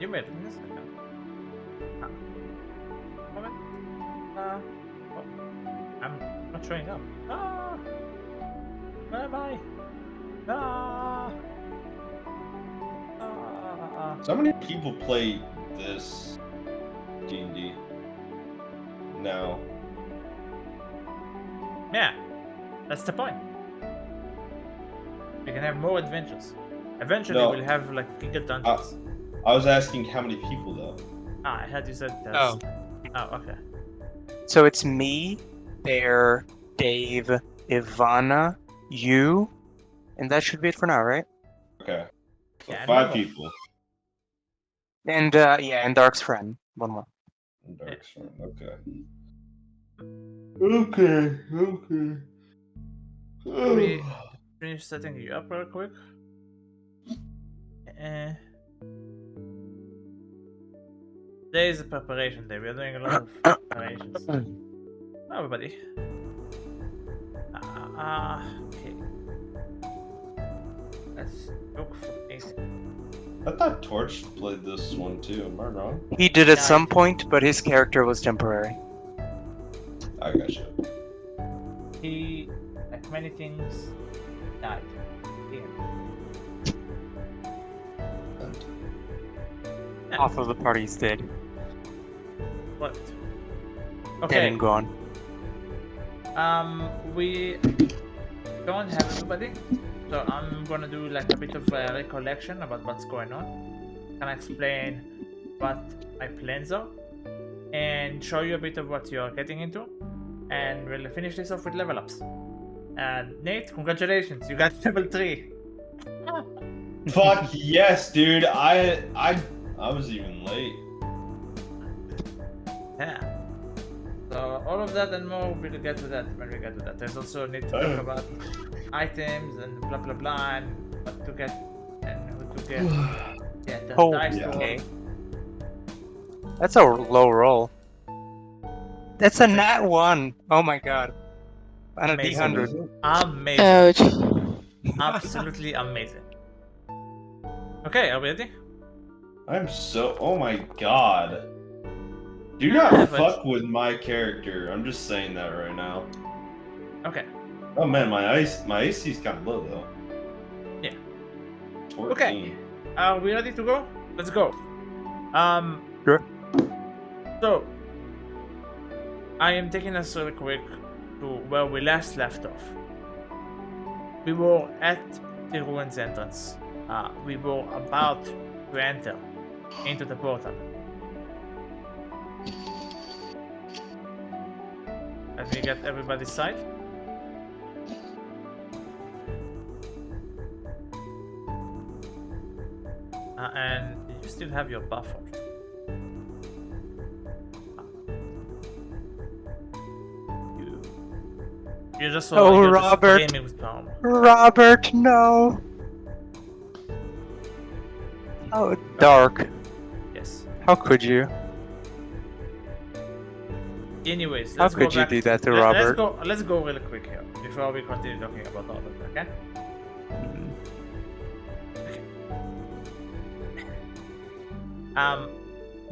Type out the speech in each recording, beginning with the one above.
You made it in a second. Moment. Oh, I'm not showing up. Ah! Where am I? Ah! So many people play this D&D now. Yeah, that's the point. We can have more adventures. Eventually, No. we'll have like giga dungeons. I was asking how many people though. I had you said that. Oh. Oh, okay. So it's me, Bear, Dave, Ivana, you, and that should be it for now, right? Okay. So Yeah, and 5 one more. people. And and Dark's friend. One more. Dark Storm. Okay. Okay. Let me finish setting you up real quick. There is a preparation day. We're doing a lot of preparations. Hello, everybody. Okay. Let's look for anything. I thought Torch played this one too. Am I wrong? He did at Yeah, some I did. point, but his character was temporary. I gotcha. He, like many things, died. Yeah. Half of the parties did. What? Dead Okay. and gone. We don't have everybody, so I'm gonna do like a bit of a recollection about what's going on. Can I explain what my plans are and show you a bit of what you're getting into, and we'll finish this off with level ups. And Nate, congratulations, you got level 3. Fuck yes, dude. I was even late. Yeah. So all of that and more, we'll get to that when we get to that. There's also need to talk about items and blah blah blah and what to get and who to get. Yeah, the Oh, dice okay. roll. That's a low roll. That's a nat 1. Oh my god. On a Amazing. D100. Amazing. Ouch. Absolutely amazing. Okay, are we ready? I'm so. Oh my god. Do not fuck with my character. I'm just saying that right now. Okay. Oh man, my AC is kind of low though. Yeah. 14. Okay. Are we ready to go? Let's go. Sure. So, I am taking us real quick to where we last left off. We were at the ruins entrance. We were about to enter into the portal. Let me get everybody's side. And you still have your buffer. You just saw Oh, you're Robert. just screaming with power. Robert, no. Oh, Dark. Yes. How could you? Anyways, How let's go could you back. do that to Robert? Let's go really quick here before we continue talking about all of that, okay?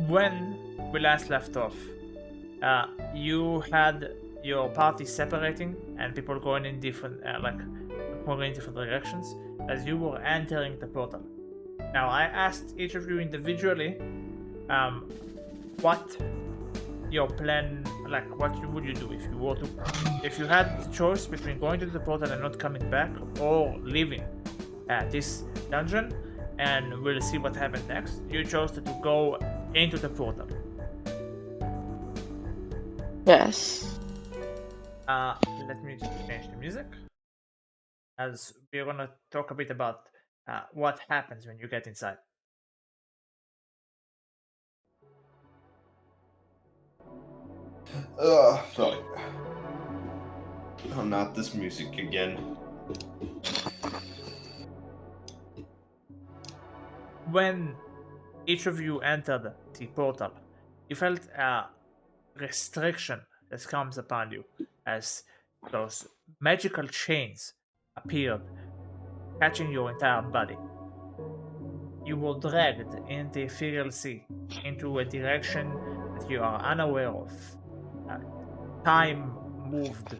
When we last left off, you had your party separating and people going in different, going in different directions as you were entering the portal. Now, I asked each of you individually, what your plan, like, what would you do if you had the choice between going to the portal and not coming back, or leaving this dungeon, and we'll see what happens next. You chose to go into the portal. Yes. Let me just change the music, as we're gonna talk a bit about what happens when you get inside. Sorry. Oh, not this music again. When each of you entered the portal, you felt a restriction that comes upon you as those magical chains appeared, catching your entire body. you were dragged in the ethereal sea into a direction that you are unaware of. Time moved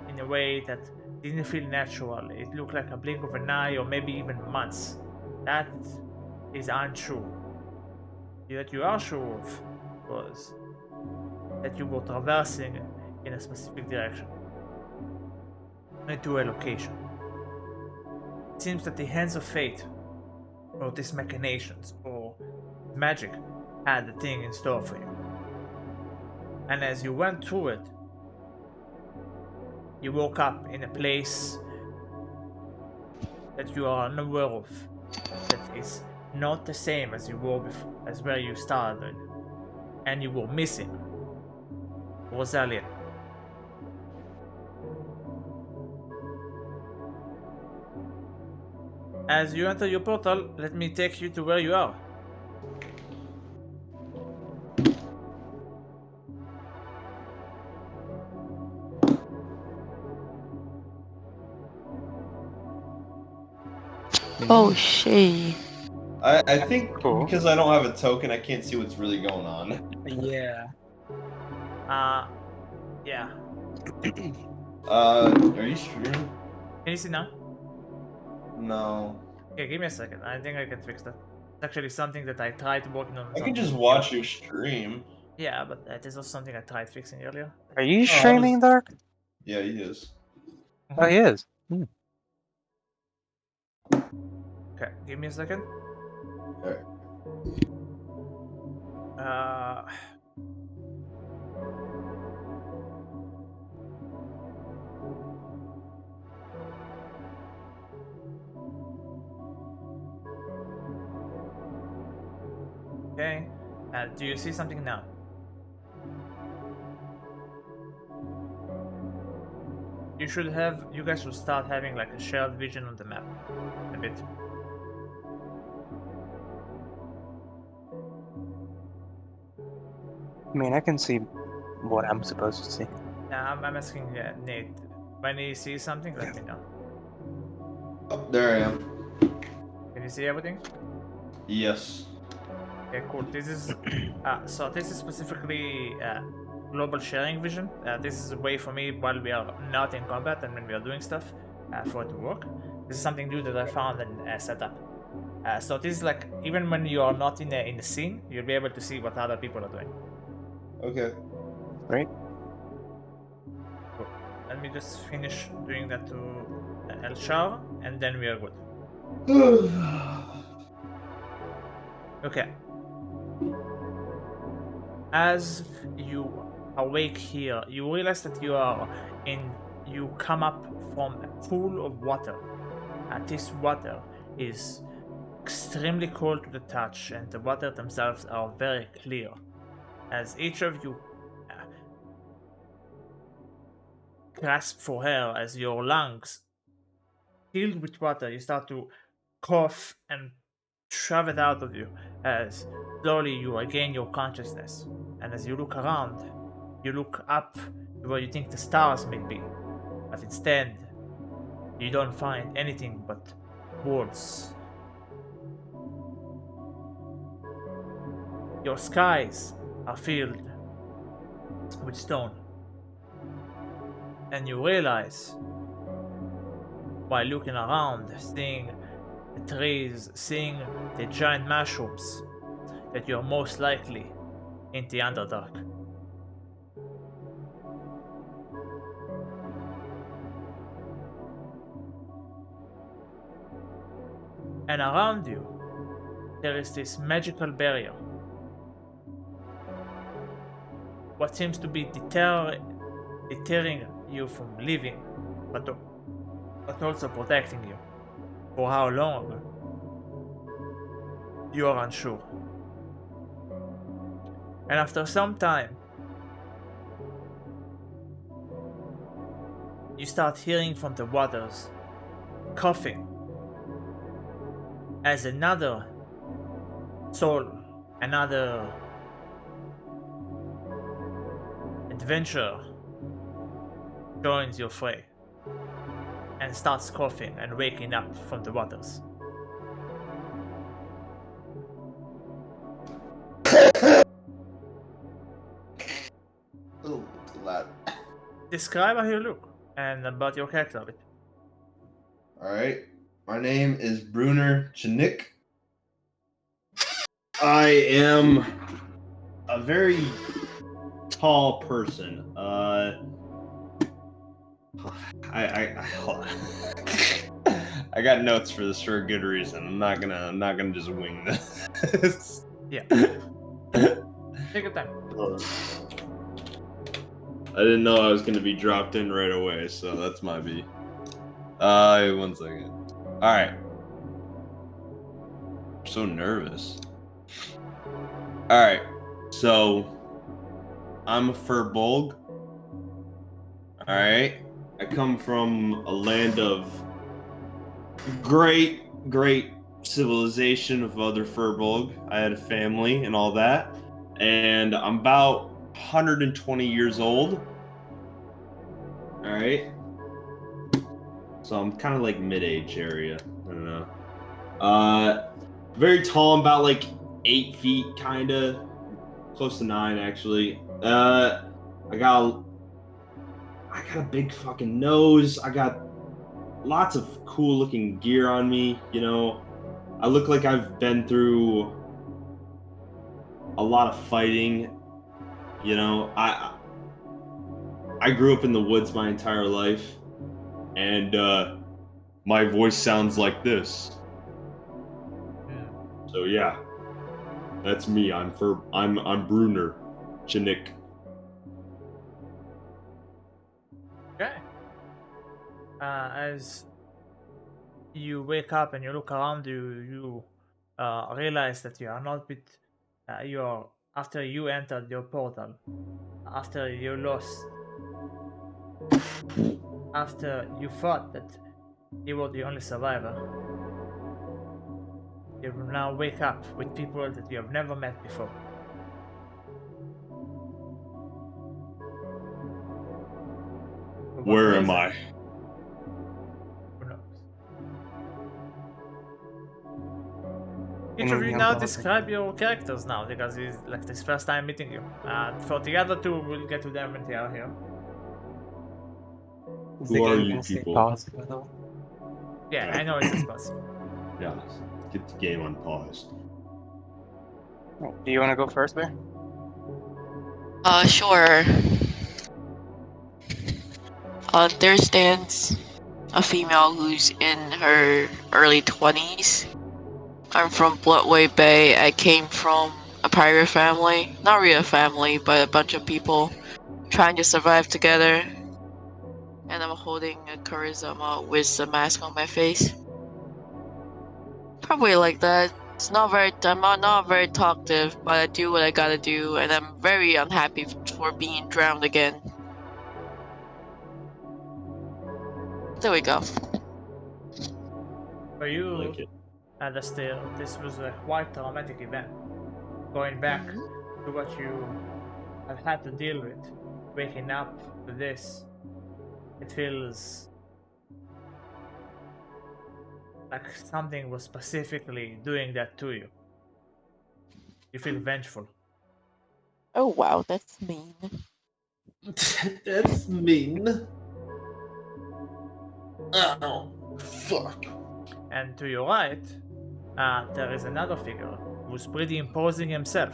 in a way that didn't feel natural. It looked like a blink of an eye or maybe even months. That is untrue. That you are sure of was that you were traversing in a specific direction into a location. It seems that the hands of fate, or these machinations, or magic, had a thing in store for you. And as you went through it, you woke up in a place that you are unaware of, that is not the same as you were before, as where you started, and you were missing Rosalia. As you enter your portal, let me take you to where you are. Oh, shit. I think Cool. because I don't have a token, I can't see what's really going on. Yeah. Yeah. Are you streaming? Can you see now? No. Okay, give me a second. I think I can fix that. It's actually something that I tried working on. I can just watch your stream. Yeah, but that is also something I tried fixing earlier. Are you how streaming, Dark? Yeah, he is. Oh, he is. Okay, give me a second. Alright. Uh, okay. Do you see something now? You guys should start having like a shared vision on the map a bit. I mean, I can see what I'm supposed to see. I'm asking Nate. When he sees something, let me know. Oh, there I am. Can you see everything? Yes. Okay, cool. This is so this is specifically global sharing vision. This is a way for me while we are not in combat and when we are doing stuff for it to work. This is something new that I found and set up. So this is like even when you are not in the scene, you'll be able to see what other people are doing. Okay. Right? Cool. Let me just finish doing that to El Shar, and then we are good. Okay. As you awake here, you realize that you come up from a pool of water. And this water is extremely cold to the touch, and the water themselves are very clear. As each of you grasp for air, as your lungs filled with water, you start to cough and shove it out of you as slowly you regain your consciousness. And as you look around, you look up to where you think the stars may be, but instead, you don't find anything but walls. Your skies are filled with stone. And you realize, while looking around, seeing the trees, seeing the giant mushrooms, that you're most likely in the Underdark. And around you, there is this magical barrier. What seems to be deterring you from leaving, but also protecting you. For how long? You are unsure. And after some time, you start hearing from the waters, coughing, as another soul, another adventurer joins your fray and starts coughing and waking up from the waters. describe how you look and about your character a bit. All right. My name is Brunner Chinick. I am a very tall person. Hold on. I got notes for this for a good reason. I'm not gonna just wing this. Yeah. Take your time. I didn't know I was gonna be dropped in right away, so that's my B. 1 second. All right. I'm so nervous. All right. So I'm a furbolg. All right. I come from a land of great civilization of other furbolg. I had a family and all that, and I'm about 120 years old. All right. So I'm kind of like mid-age area. I don't know. Very tall. I'm about like 8 feet, kind of close to 9 actually. I got a big fucking nose. I got lots of cool looking gear on me. You know, I look like I've been through a lot of fighting. You know, I grew up in the woods my entire life, and my voice sounds like this. So yeah, that's me. I'm Brunner Chinick. Okay. As you wake up and you look around you realize that you are not with you are after you entered your portal, after you lost, after you thought that you were the only survivor. You now wake up with people that you have never met before. For what Where am reason? I? Who knows? Can Each of we you now unpause describe your characters now, because it's like this first time meeting you. For the other two, we'll get to them when they are here. Is Who the are game you gonna say people? pause, by the way? Yeah, I know it's a spot. Yeah, get the game on pause. Do you want to go first, Bear? Sure. There stands a female who's in her early 20s. I'm from Bloodway Bay. I came from a pirate family. Not really a family, but a bunch of people trying to survive together. And I'm holding a charisma with a mask on my face. Probably like that. I'm not very talkative, but I do what I gotta do, and I'm very unhappy for being drowned again. There we go. For you, Like it. Alastair, this was a quite traumatic event. Going back to what you have had to deal with, waking up to this, it feels like something was specifically doing that to you. You feel vengeful. Oh wow, that's mean. That's mean. Oh, fuck. And to your right, there is another figure who's pretty imposing himself.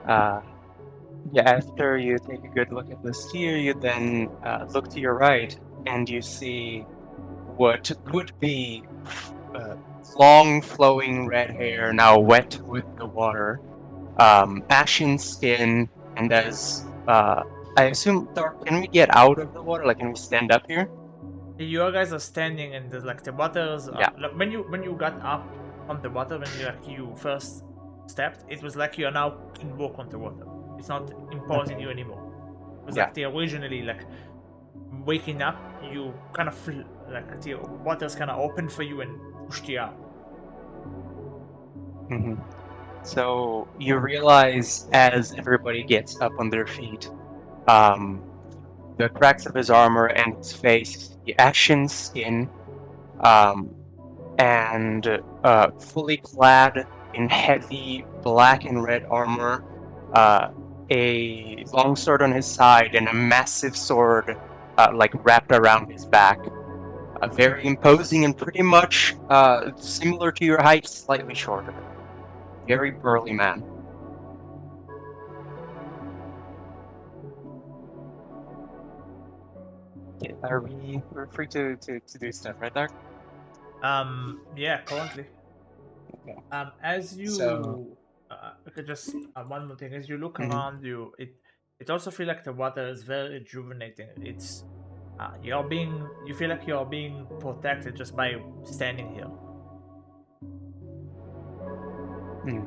Yeah, after you take a good look at the sphere, you then look to your right and you see what would be uh, long flowing red hair, now wet with the water, ashen skin, and as I assume, Thor, can we get out of the water? Like, can we stand up here? You guys are standing in the waters. Yeah. Like, when you got up from the water, when you first stepped, it was like you are now can walk on the water. It's not imposing Okay. you anymore. It was Yeah. like the originally like waking up, you kind of like the waters kind of opened for you and pushed you out. hmm So you realize as everybody gets up on their feet, the cracks of his armor and his face, the ashen skin, um, and fully clad in heavy black and red armor, a long sword on his side and a massive sword like wrapped around his back. Very imposing and pretty much similar to your height, slightly shorter. Very burly man. Okay, we're free to do stuff, right, Dark? Yeah, currently. Okay. As you, So- okay, just one more thing. As you look Mhm. around you, it also feels like the water is very rejuvenating. It's you feel like you're being protected just by standing here. Hmm.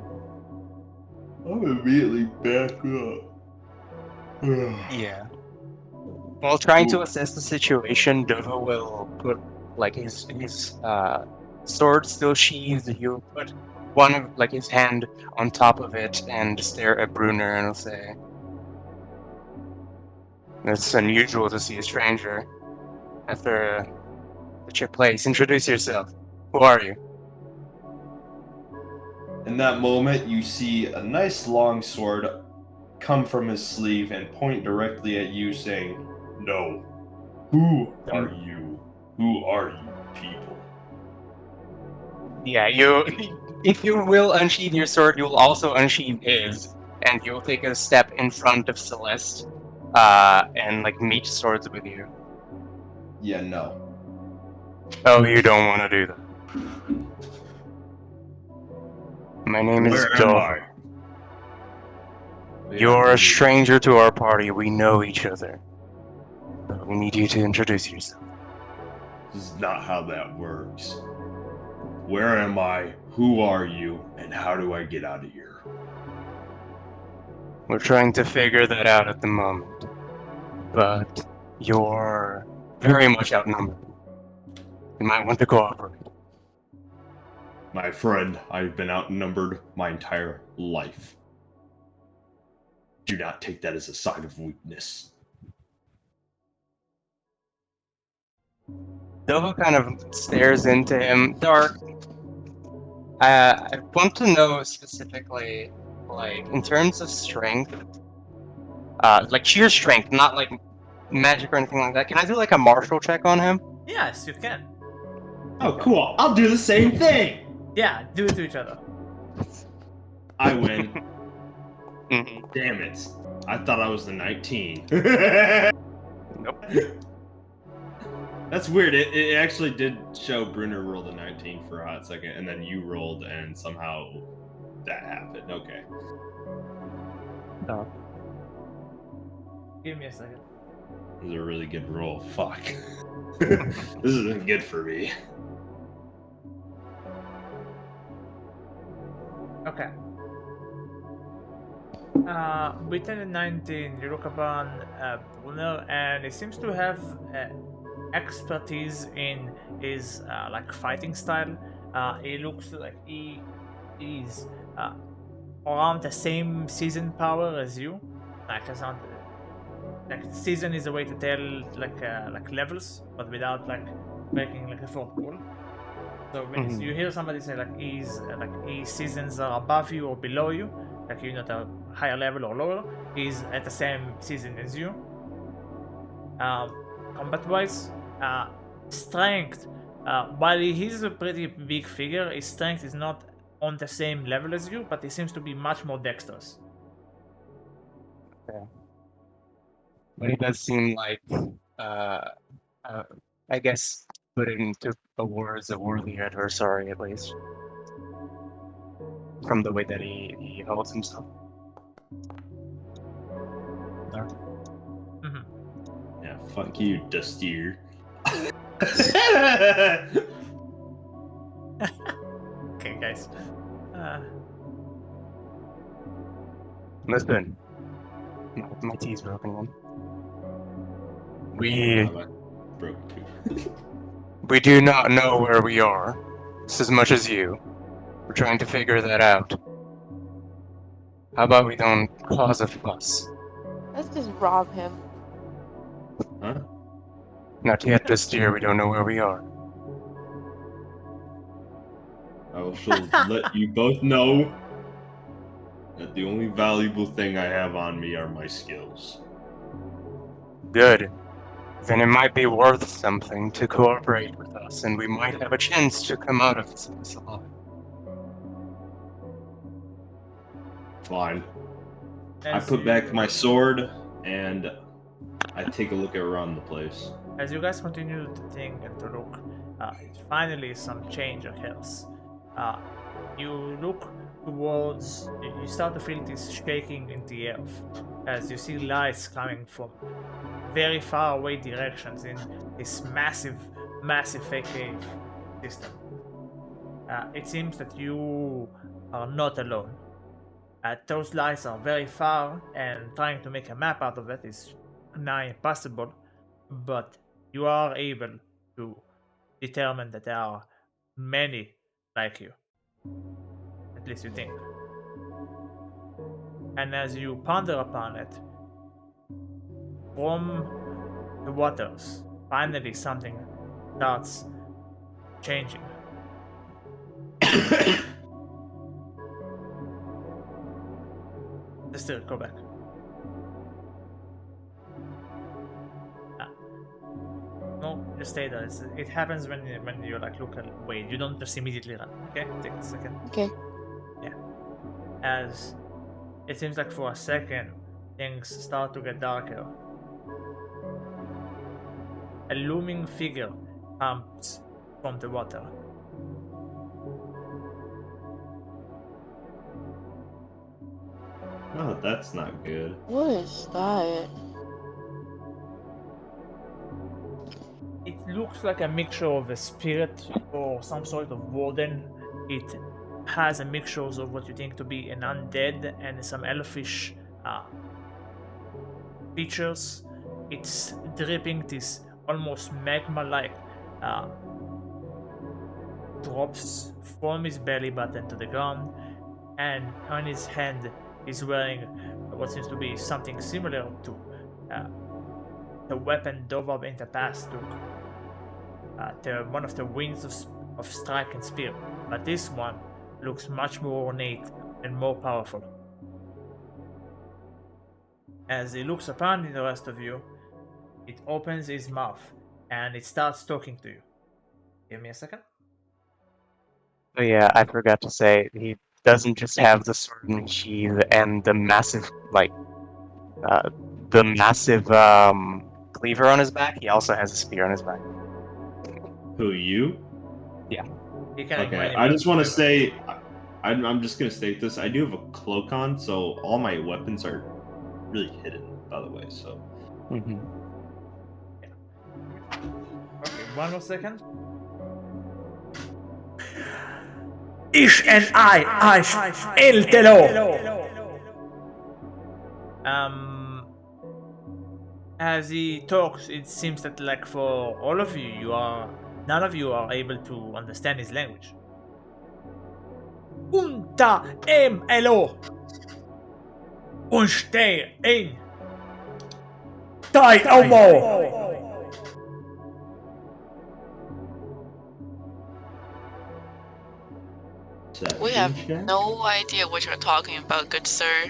I'm immediately back up. Yeah. While trying to Ooh. assess the situation, Dova will put like his sword still sheathed. He'll put one of like his hand on top of it and stare at Brunner and he'll say, "It's unusual to see a stranger after at your place. Introduce yourself. Who are you?" In that moment, you see a nice long sword come from his sleeve and point directly at you, saying, "No. Who are you? Who are you, people?" Yeah, you. If you will unsheath your sword, you will also unsheath his, and you'll take a step in front of Celeste, and like meet swords with you. Yeah, no. Oh, you don't want to do that. My name is Where am Dova. I? Yeah, You're who a are you? stranger to our party. We know each other. But we need you to introduce yourself. This is not how that works. Where am I? Who are you? And how do I get out of here? We're trying to figure that out at the moment. But you're very much outnumbered. You might want to cooperate. My friend, I've been outnumbered my entire life. Do not take that as a sign of weakness. Dova kind of stares into him. Dark, I want to know specifically, like, in terms of strength, like sheer strength, not like magic or anything like that. Can I do like a martial check on him? Yes, you can. Oh, cool. I'll do the same thing. Yeah, do it to each other. I win. Mhm. Damn it. I thought I was the 19. Nope. That's weird. It actually did show Brunner rolled a 19 for a hot second, and then you rolled, and somehow that happened. Okay. Oh. Give me a second. It was a really good roll. Fuck. This isn't good for me. Okay. Within the 19, you look upon Bruno, and he seems to have expertise in his like fighting style. He looks like he is around the same season power as you. Like it's not like season is a way to tell like levels, but without like breaking like a fourth wall. So when Mhm. you hear somebody say like his seasons are above you or below you, like you're not a higher level or lower, he's at the same season as you. Combat wise, strength. While he is a pretty big figure, his strength is not on the same level as you, but he seems to be much more dexterous. But it does seem like, uh, uh, I guess, put it into the words, a worthy adversary, at least, from the way that he holds himself. Dark. Mhm. Yeah, fuck you, Dustier. Okay, guys. Listen, my tea's broken again. We Broke too. we do not know where we are, just as much as you. We're trying to figure that out. How about we don't cause a fuss? Let's just rob him. Huh? Not yet this year, we don't know where we are. I shall let you both know that the only valuable thing I have on me are my skills. Good. Then it might be worth something to cooperate with us, and we might have a chance to come out of this place alive. Fine. I As put you- back my sword and I take a look around the place. As you guys continue to think and to look, finally some change occurs. You look towards, you start to feel this shaking in the air as you see lights coming from very far away directions in this massive fake cave system. It seems that you are not alone. Those lights are very far, and trying to make a map out of it is nigh impossible, but you are able to determine that there are many like you. At least you think. And as you ponder upon it, from the waters, finally something starts changing. Still, go back. No, just stay there. It happens when you like look away. You don't just immediately run. Okay, take a second. Okay. As it seems like for a second things start to get darker. A looming figure comes from the water. Oh, that's not good. What is that? It looks like a mixture of a spirit or some sort of warden. It has a mixture of what you think to be an undead and some elfish features. It's dripping this almost magma-like drops from his belly button to the ground, and on his hand he's wearing what seems to be something similar to the weapon Dovab in the past took. One of the wings of strike and spear, but this one looks much more ornate and more powerful. As he looks upon the rest of you, it opens his mouth and it starts talking to you. Give me a second. Oh yeah, I forgot to say, he doesn't just have the sword and sheath and the massive, cleaver on his back. He also has a spear on his back. Who, you? He can Okay, ignite I him just want to forever. say, I'm just going to state this. I do have a cloak on, so all my weapons are really hidden, by the way, so. Mm-hmm. Okay, one more second. Ish and I el telo. As he talks, it seems that like for all of you, none of you are able to understand his language. Unta em elo. Unstay in. Tai omo. We have Perception check? no idea what you're talking about, good sir.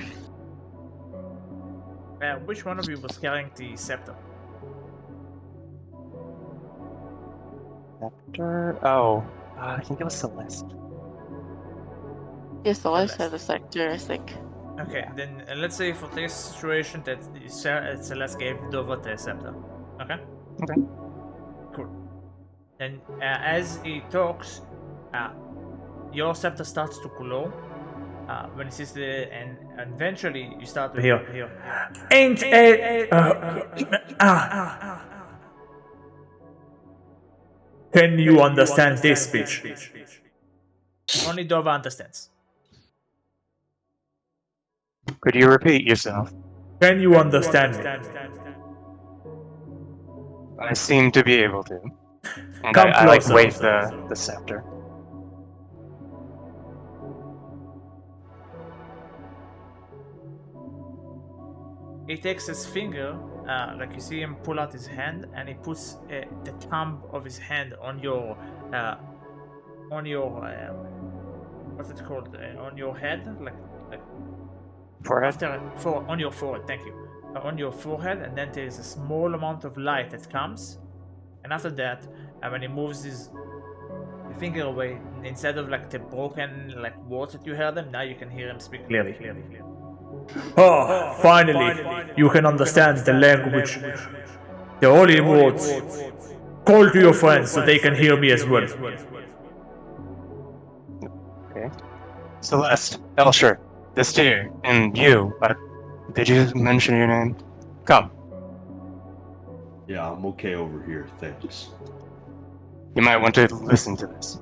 Which one of you was carrying the scepter? Scepter? Oh, I think it was Celeste. Yes, the lights Celeste. have a sector, I think. Okay, then let's say for this situation that Celeste gave Dova the scepter. Okay? Okay. Cool. And as he talks, your scepter starts to glow. When he sees and eventually you start to hear. Ain't it? Can you understand this speech? Only Dova understands. Could you repeat yourself? Can you understand me? I seem to be able to. And Come I closer. wave the scepter. He takes his finger, like you see him pull out his hand, and he puts the thumb of his hand on your what's it called? On your head, like Forehead. on your forehead. Thank you. On your forehead, and then there is a small amount of light that comes, and after that, when he moves his finger away, instead of like the broken like words that you heard them, now you can hear him speak clearly. Oh, finally, you can understand the language. The holy words. Call to your friends so they can hear me as well. Okay. Celeste, Elsher, Destir, and you. Did you mention your name? Come. Yeah, I'm okay over here. Thanks. You might want to listen to this.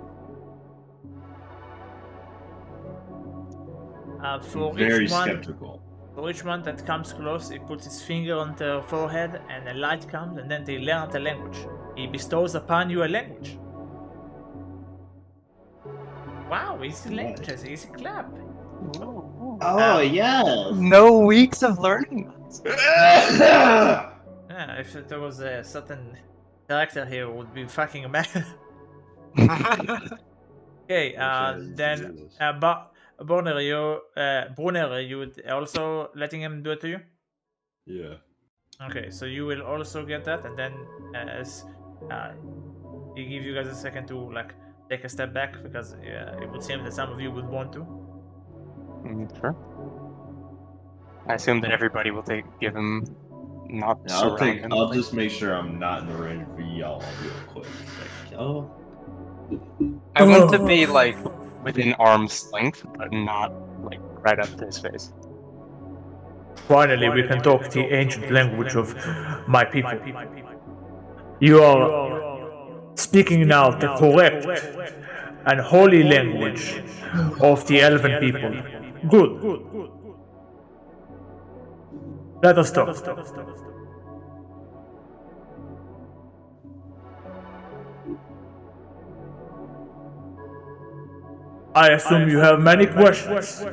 For Very each one, skeptical. for each one that comes close, he puts his finger on their forehead, and a light comes, and then they learn the language. He bestows upon you a language. Wow, easy languages, easy clap. Oh, yes. No weeks of learning. Yeah, if there was a certain character here, it would be fucking mad. Okay, then, Brunner, you would also letting him do it to you? Yeah. Okay, so you will also get that, and then as he gives you guys a second to like take a step back, because it would seem that some of you would want to. Sure. I assume that everybody will give him not Yeah, I'll surround him. I'll just make sure I'm not in the range of y'all real quick. Like, oh. I want to be like within arm's length, but not like right up to his face. Finally, we can talk the ancient language of my people. You are speaking now the correct and holy language of the elven people. Good. Let us talk. I assume you have many questions,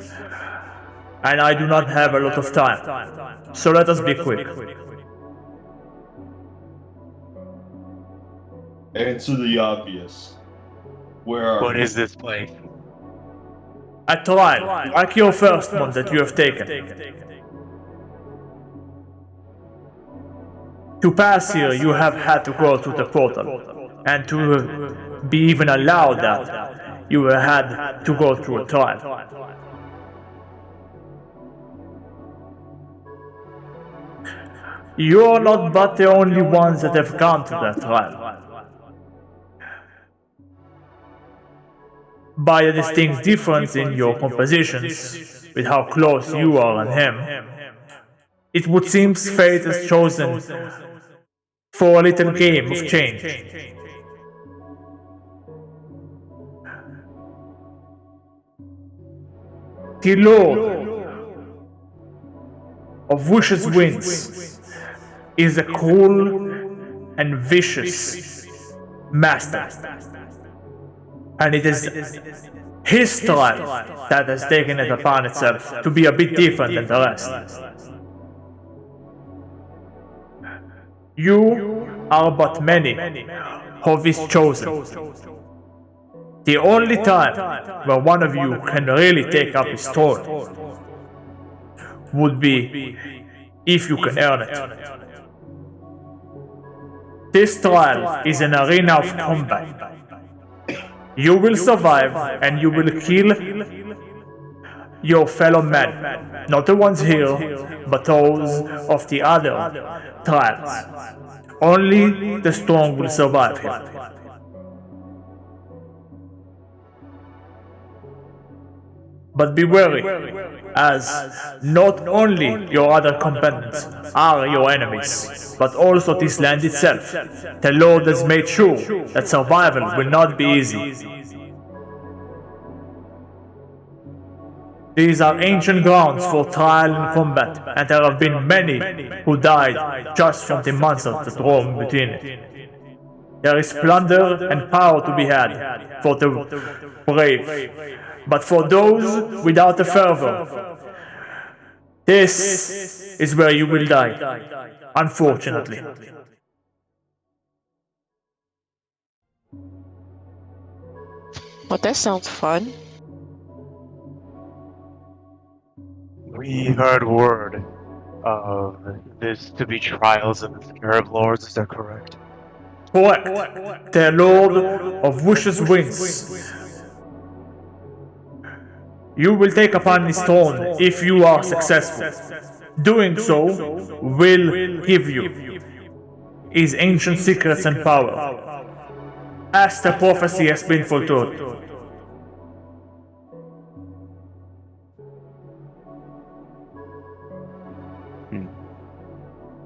and I do not have a lot of time, so let us be quick. Answer the obvious. Where are What you? is this place? A trial, like your first one that you have taken. To pass here, you have had to go through the portal, and to be even allowed that, you have had to go through a trial. You are not but the only ones that have gone through that trial. By a distinct difference in your compositions, with how close you are and him, it would seem fate has chosen for a little game of change. The Lord of Vicious Winds is a cruel and vicious master, and it is his trial that has taken it upon itself to be a bit different than the rest. You are but many of his chosen. The only time where one of you can really take up his throne would be if you can earn it. This trial is an arena of combat. You will survive and you will kill your fellow men, not the ones here, but those of the other trials. Only the strong will survive here. But be wary, as not only your other companions are your enemies, but also this land itself. The Lord has made sure that survival will not be easy. These are ancient grounds for trial and combat, and there have been many who died just from the monsters that roam between it. There is plunder and power to be had for the brave, but for those without the fervor, this is where you will die, unfortunately. But that sounds fun. We heard word of this to be trials of the Spirit of Lords, is that correct? Correct. The Lord of Wishes wins. You will take upon this throne if you are successful. Doing so will give you his ancient secrets and power, as the prophecy has been foretold.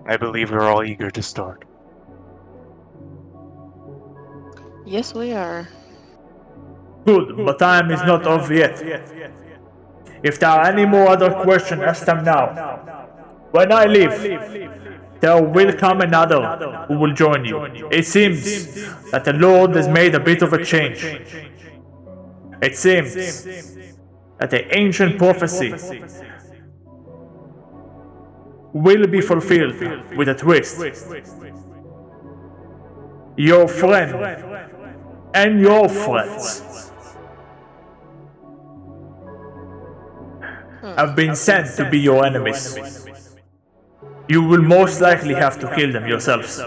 I believe we're all eager to start. Yes, we are. Good, but time is not over yet. If there are any more other questions, ask them now. When I leave, there will come another who will join you. It seems that the Lord has made a bit of a change. It seems that the ancient prophecy will be fulfilled with a twist. Your friend and your friends have been sent to be your enemies. You will most likely have to kill them yourselves.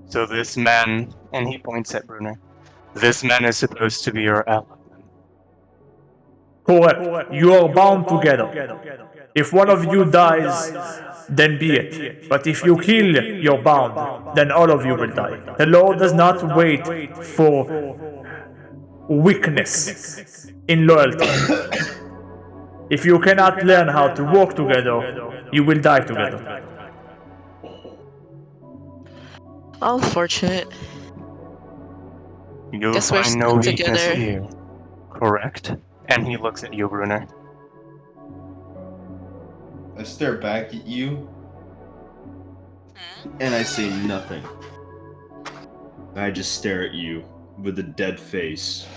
So this man, and he points at Brunner, this man is supposed to be your ally. Correct. You are bound together. If one of you dies, then be it. But if you kill, you're bound. Then all of you will die. The Lord does not wait for weakness in loyalty. If you cannot learn how to work together, you will die together. Unfortunate. You'll Guess we're find no stuck weakness together. here, correct? And he looks at you, Brunner. I stare back at you, and I say nothing. I just stare at you with a dead face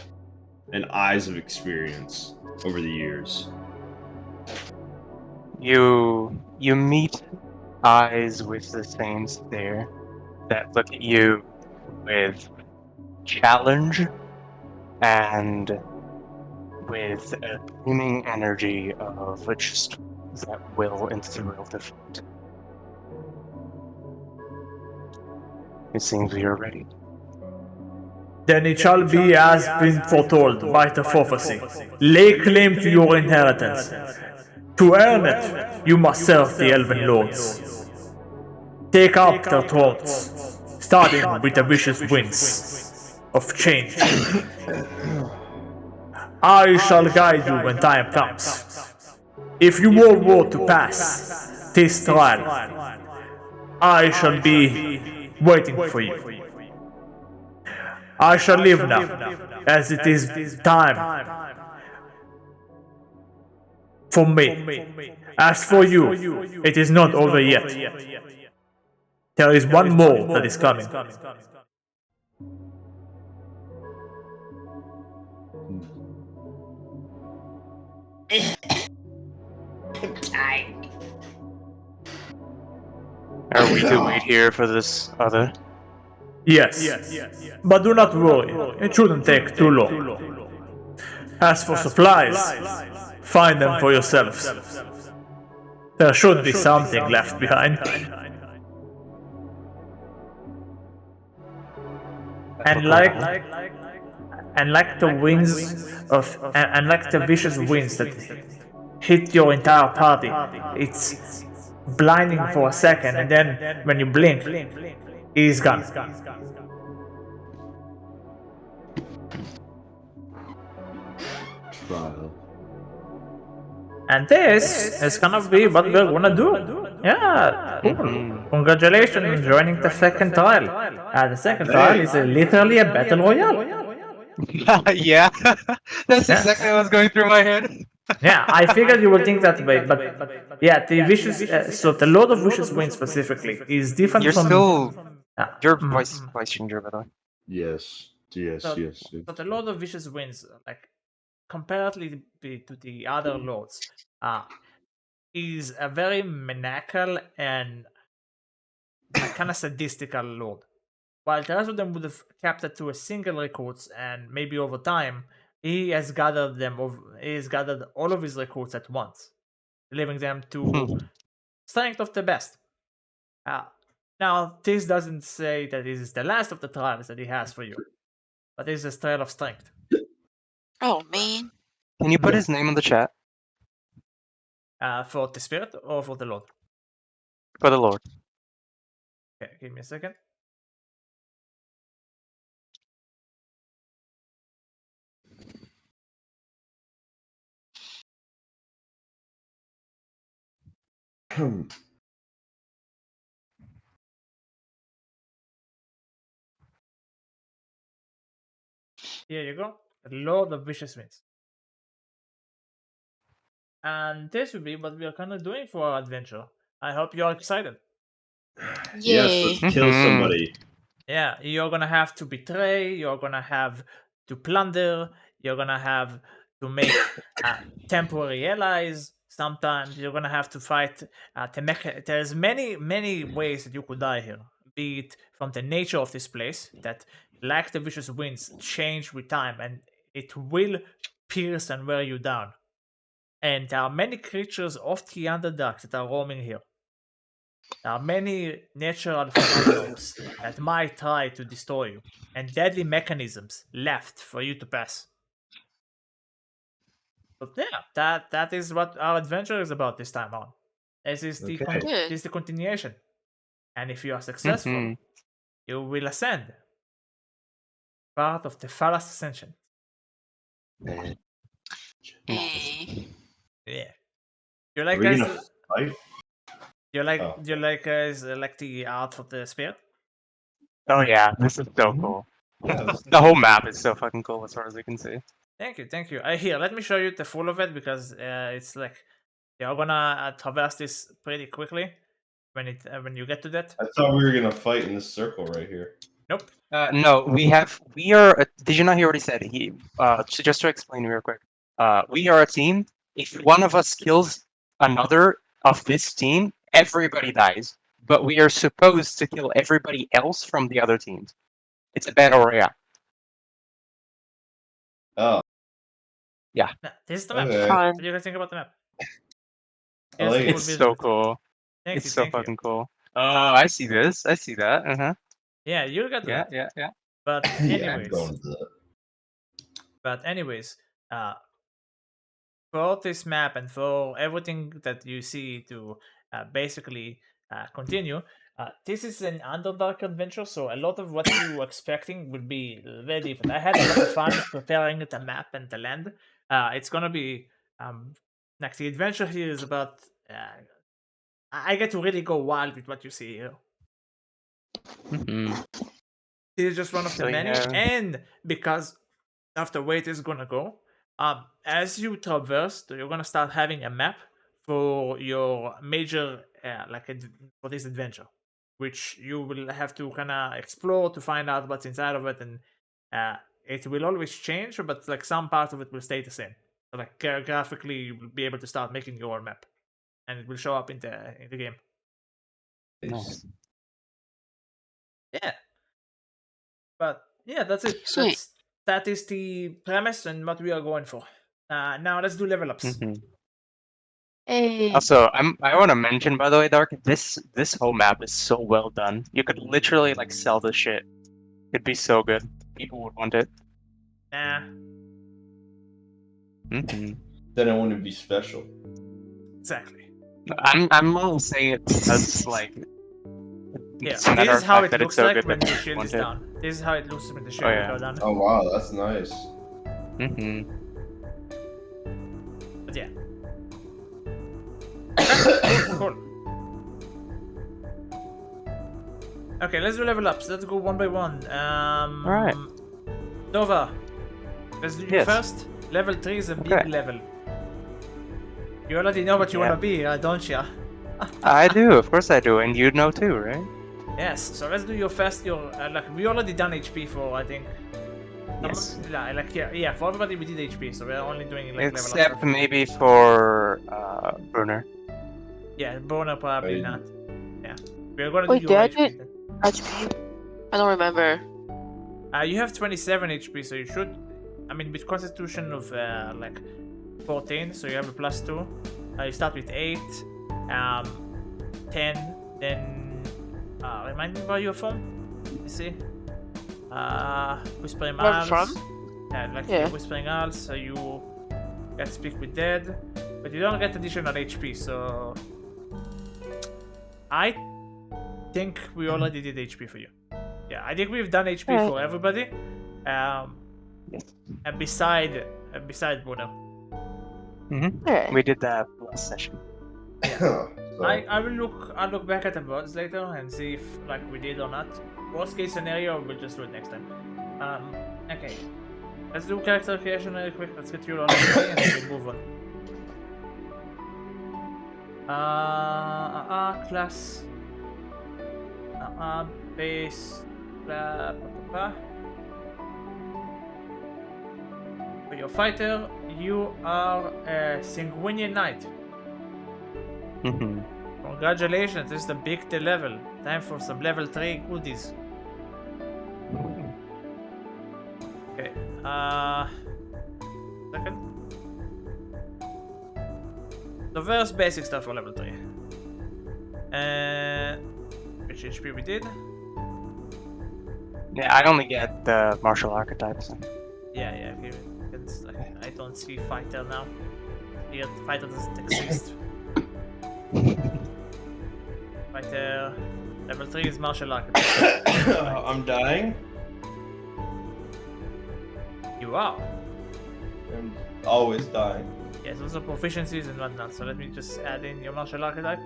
and eyes of experience over the years. You meet eyes with the same stare that look at you with challenge and with a booming energy of just that will and thrill to fight. It seems we are ready. Then it shall be as been foretold by the prophecy. Lay claim to your inheritance. To earn it, you must serve the Elven Lords. Take up their thrones, starting with the vicious winds of change. I shall guide you when time comes. If you want to pass this trial, I shall be waiting for you. I shall leave now, as it is time for me. As for you, it is not over yet. There is one more that is coming. Are we to wait here for this other? Yes, but do not worry, it shouldn't take too long. As for supplies, find them for yourselves. There should be something left behind. And like the winds of, and like the vicious winds that hit your entire party, it's blinding for a second, and then when you blink, he's gone. Trial. And this is gonna be what we're gonna do. Yeah, cool. Congratulations on joining the second trial. The second trial is literally a battle royale. Yeah, that's exactly what was going through my head. Yeah, I figured you would think that way, but yeah, the vicious. So the Lord of Vicious Wind specifically is different You're from. still your mm. voice changer, by the way. Yes. So the Lord of Vicious Winds, like comparatively to the other lords, is a very maniacal and kind of sadistical lord. while the rest of them would have kept it to a single recruits, and maybe over time, he has gathered he has gathered all of his recruits at once, leaving them to strength of the best. Now, this doesn't say that this is the last of the trials that he has for you, but this is a trail of strength. Oh man. Can you put his name in the chat For the spirit or for the Lord? for the Lord? Okay, give me a second. Here you go. The Lord of Vicious Winds. And this will be what we are kind of doing for our adventure. I hope you're excited. Yes, Yay. let's kill somebody. Yeah, you're gonna have to betray, you're gonna have to plunder, you're gonna have to make temporary allies. Sometimes you're gonna have to fight there's many ways that you could die here. Be it from the nature of this place, that like the vicious winds change with time and it will pierce and wear you down. And there are many creatures of the Underdark that are roaming here. There are many natural phenomena that might try to destroy you, and deadly mechanisms left for you to pass. But yeah, that is what our adventure is about this time on. This is Okay. this is the continuation. And if you are successful, you will ascend. Part of the Fales Ascension. Nice. Hey. Yeah. You Are like we guys? gonna fight? You like Oh. you like guys like the art of the spirit? Oh yeah, this is so cool. Yeah, this- The whole map is so fucking cool as far as I can see. Thank you, thank you. Here, let me show you the full of it because it's like you're gonna traverse this pretty quickly when you get to that. I thought we were gonna fight in this circle right here. Nope. No, we are. Did you not hear what he said? Just to explain real quick. We are a team. If one of us kills another of this team, everybody dies. But we are supposed to kill everybody else from the other teams. It's a battle royale. Oh, Nah, this is the map. Okay. What do you guys think about the map? I Here's like the it. full It's visual. so cool. Thank It's you, so thank you. fucking cool. Oh, I see this. I see that. Uh-huh. Yeah, you got to Yeah, that. yeah, yeah. But Yeah, I'm anyways, going to the... for this map and for everything that you see to basically continue, this is an Underdark adventure, so a lot of what you were expecting would be very different. I had a lot of fun preparing the map and the land. It's gonna be like the adventure here is about. I get to really go wild with what you see here. Mm-hmm. This is just one of the So you many, have- and because of the way it is gonna go, as you traverse, you're gonna start having a map for your major, for this adventure, which you will have to kind of explore to find out what's inside of it, and it will always change, but like some parts of it will stay the same. So like graphically, you will be able to start making your map, and it will show up in the game. Nice. Yeah. But yeah, that's it. Sweet. That is the premise and what we are going for. Now let's do level ups. Mm-hmm. Hey. Also, I want to mention, by the way, Dark, this whole map is so well done. You could literally like sell this shit. It'd be so good. People would want it. Nah, Mm-hmm. Then it wouldn't be special. exactly. I'm only saying it because like. Yeah, it's a matter this is of how fact it that looks it's so like good when that the people shield want is it. down. This is how it looks when the shield yeah. is down. Oh wow, that's nice. Mm-hmm. But yeah. Cool. Okay, let's do level ups. Let's go one by one. Alright. Nova, let's do you Yes. first. Level 3 is a big Okay. level. You already know what you Yeah. want to be, don't you? I do, of course I do, and you know too, right? Yes, so let's do your first. We already done HP for, I think. Yes. Yeah, for everybody we did HP, so we're only doing like level up Except stuff. maybe for Bruner. Yeah, Boner probably Right. not. Yeah, we're gonna Wait, do your did I HP then. HP? I don't remember. You have 27 HP, so you should. I mean, with Constitution of like 14, so you have a +2. You start with 8, 10, then remind me about your form. You see, Whispering Where I'm Owls. from? Yeah, like Yeah. Whispering Owls, so you get Speak with Dead, but you don't get additional HP. So I think we already did HP for you. Yeah, I think we've done HP Alright. for everybody. Yes. And beside Buddha. Alright. We did that last session. So, I'll look back at the boards later and see if like we did or not. Worst case scenario, we'll just do it next time. Okay. Let's do character creation really quick. Let's get you all and then we move on. Class. Base. Blah, blah, blah, blah. For your fighter, you are a Sanguinian Knight. Congratulations, this is the big T level. Time for some level 3 goodies. Okay, second. The first basic stuff for level 3. Which HP we did? Yeah, I only get the martial archetypes. Yeah, okay. I don't see fighter now. Here, fighter doesn't exist. Fighter level 3 is martial archetype. I'm dying. You are. I'm always dying. Yes, those are proficiencies and whatnot. So let me just add in your martial archetype.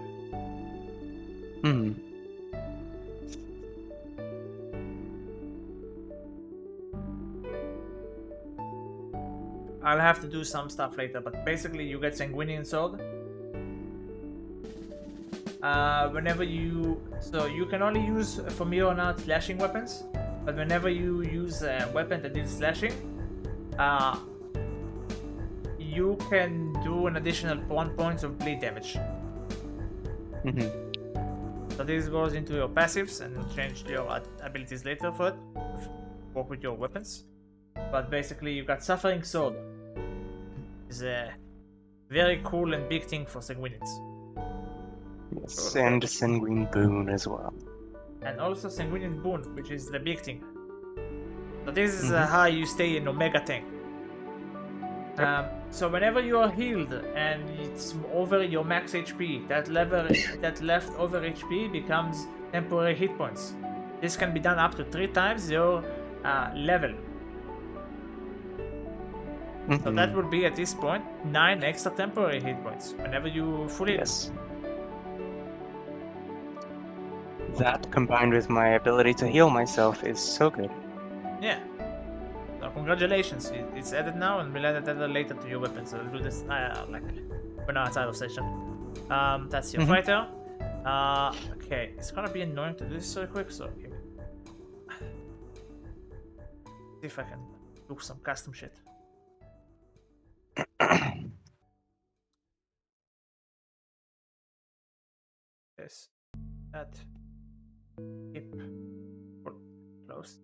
I'll have to do some stuff later, but basically you get Sanguinian Sword. Whenever you can only use from here on out slashing weapons, but whenever you use a weapon that deals slashing, you can do an additional 1 point of bleed damage. So this goes into your passives and will change your abilities later for it. Work with your weapons. But basically you got Suffering Sword. It's a very cool and big thing for Sanguinians. Yes, and Sanguine Boon as well. And also Sanguinian Boon, which is the big thing. So this is how you stay in Omega tank. So whenever you are healed and it's over your max HP, that left over HP becomes temporary hit points. This can be done up to 3 times your level. So that would be at this point 9 extra temporary hit points whenever you fully. Yes. That combined with my ability to heal myself is so good. Yeah. So congratulations. It's added now, and we'll add it later to your weapon. So we'll do this like when outside of session. That's your fighter. Okay, it's gonna be annoying to do this so quick. So okay. See if I can do some custom shit. Yes. That. Keep. Close.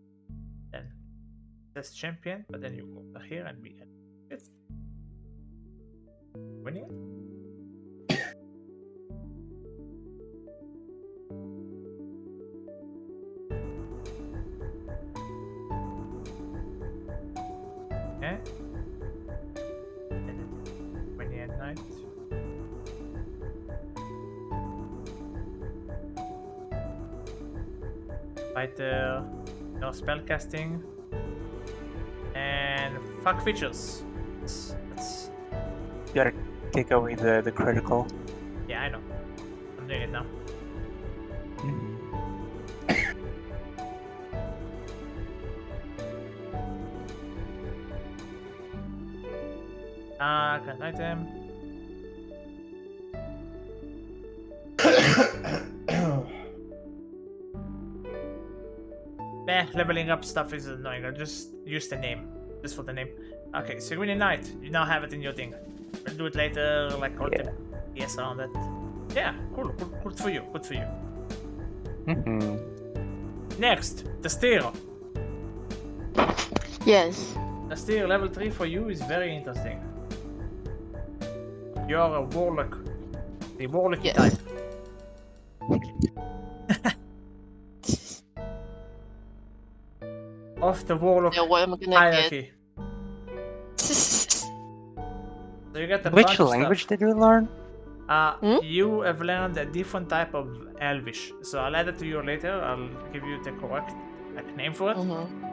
Then. Test champion, but then you go over here and we add it. Winning it? Okay. Winning at night. Fighter, no spell casting. And fuck features. Let's... You gotta take away the critical. Yeah, I know. I'm doing it now. Current item. Leveling up stuff is annoying. I'll just use the name. Just for the name. Okay, Sanguinian Knight. You now have it in your thing. We'll do it later, like all the yes around that. Yeah, cool for you. Good for you. Next, the steer. Yes. The steer level 3 for you is very interesting. You're a warlock. The warlocky Yes. type. Of the warlock Now what am I gonna hierarchy. get? So you get a Which bunch of language stuff. did you learn? You have learned a different type of Elvish. So I'll add it to you later. I'll give you the correct name for it.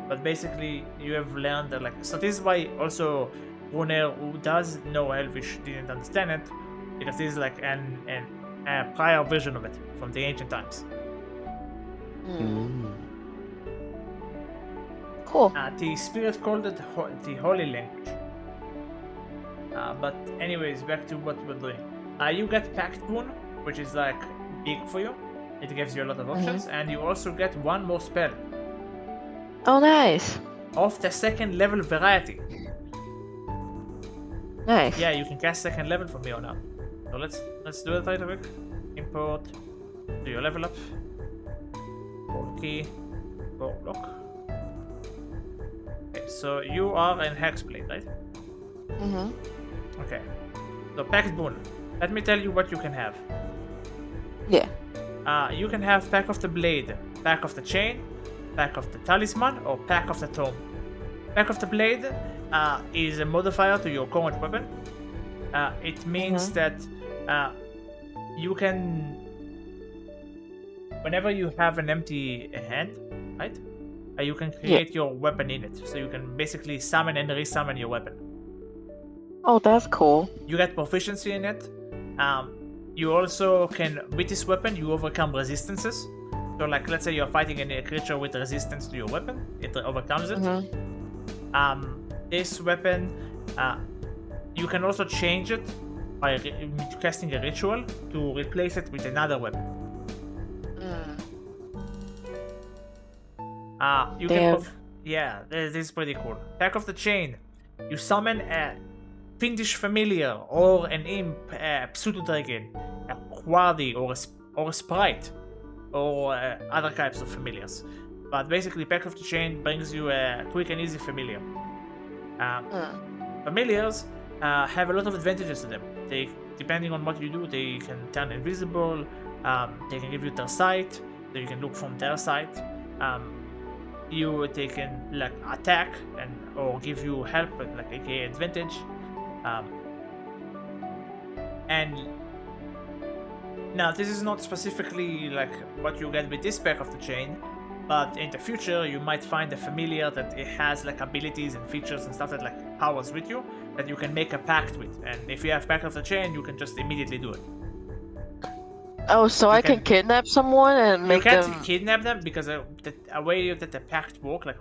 But basically, you have learned that, so this is why also Brunner, who does know Elvish, didn't understand it, because this is like a prior version of it from the ancient times. Cool. The spirit called it the holy language. But anyways, back to what we're doing. You get Pact Boon, which is like big for you. It gives you a lot of options, and you also get one more spell Oh, nice. of the second level variety. Nice. Yeah, you can cast second level from here on out. So let's do it right away. Import, do your level up. Roll key, roll lock. Okay, so you are in Hexblade, right? Okay. So Pact Boon. Let me tell you what you can have. Yeah. You can have Pack of the Blade, Pack of the Chain, Pack of the Talisman, or Pack of the Tome. Pack of the Blade is a modifier to your current weapon. It means that you can, whenever you have an empty hand, right? You can create your weapon in it. So you can basically summon and resummon your weapon. Oh, that's cool. You get proficiency in it. You also can, with this weapon, you overcome resistances. So, like, let's say you're fighting a creature with resistance to your weapon, it overcomes it. This weapon, you can also change it by casting a ritual to replace it with another weapon. You can, yeah, this is pretty cool. Pack of the Chain. You summon a fiendish familiar or an imp, a pseudo dragon, a quardy or a sprite, or other types of familiars. But basically, Pack of the Chain brings you a quick and easy familiar. Familiars have a lot of advantages to them. They, depending on what you do, they can turn invisible. They can give you their sight, so you can look from their sight. They can like attack or give you help, like aka advantage. And now this is not specifically like what you get with this Pack of the Chain, but in the future you might find a familiar that it has like abilities and features and stuff that like powers with you that you can make a pact with, and if you have Pack of the Chain you can just immediately do it. Oh, so I can kidnap someone and make them... You can't kidnap them because a way that the pact works, like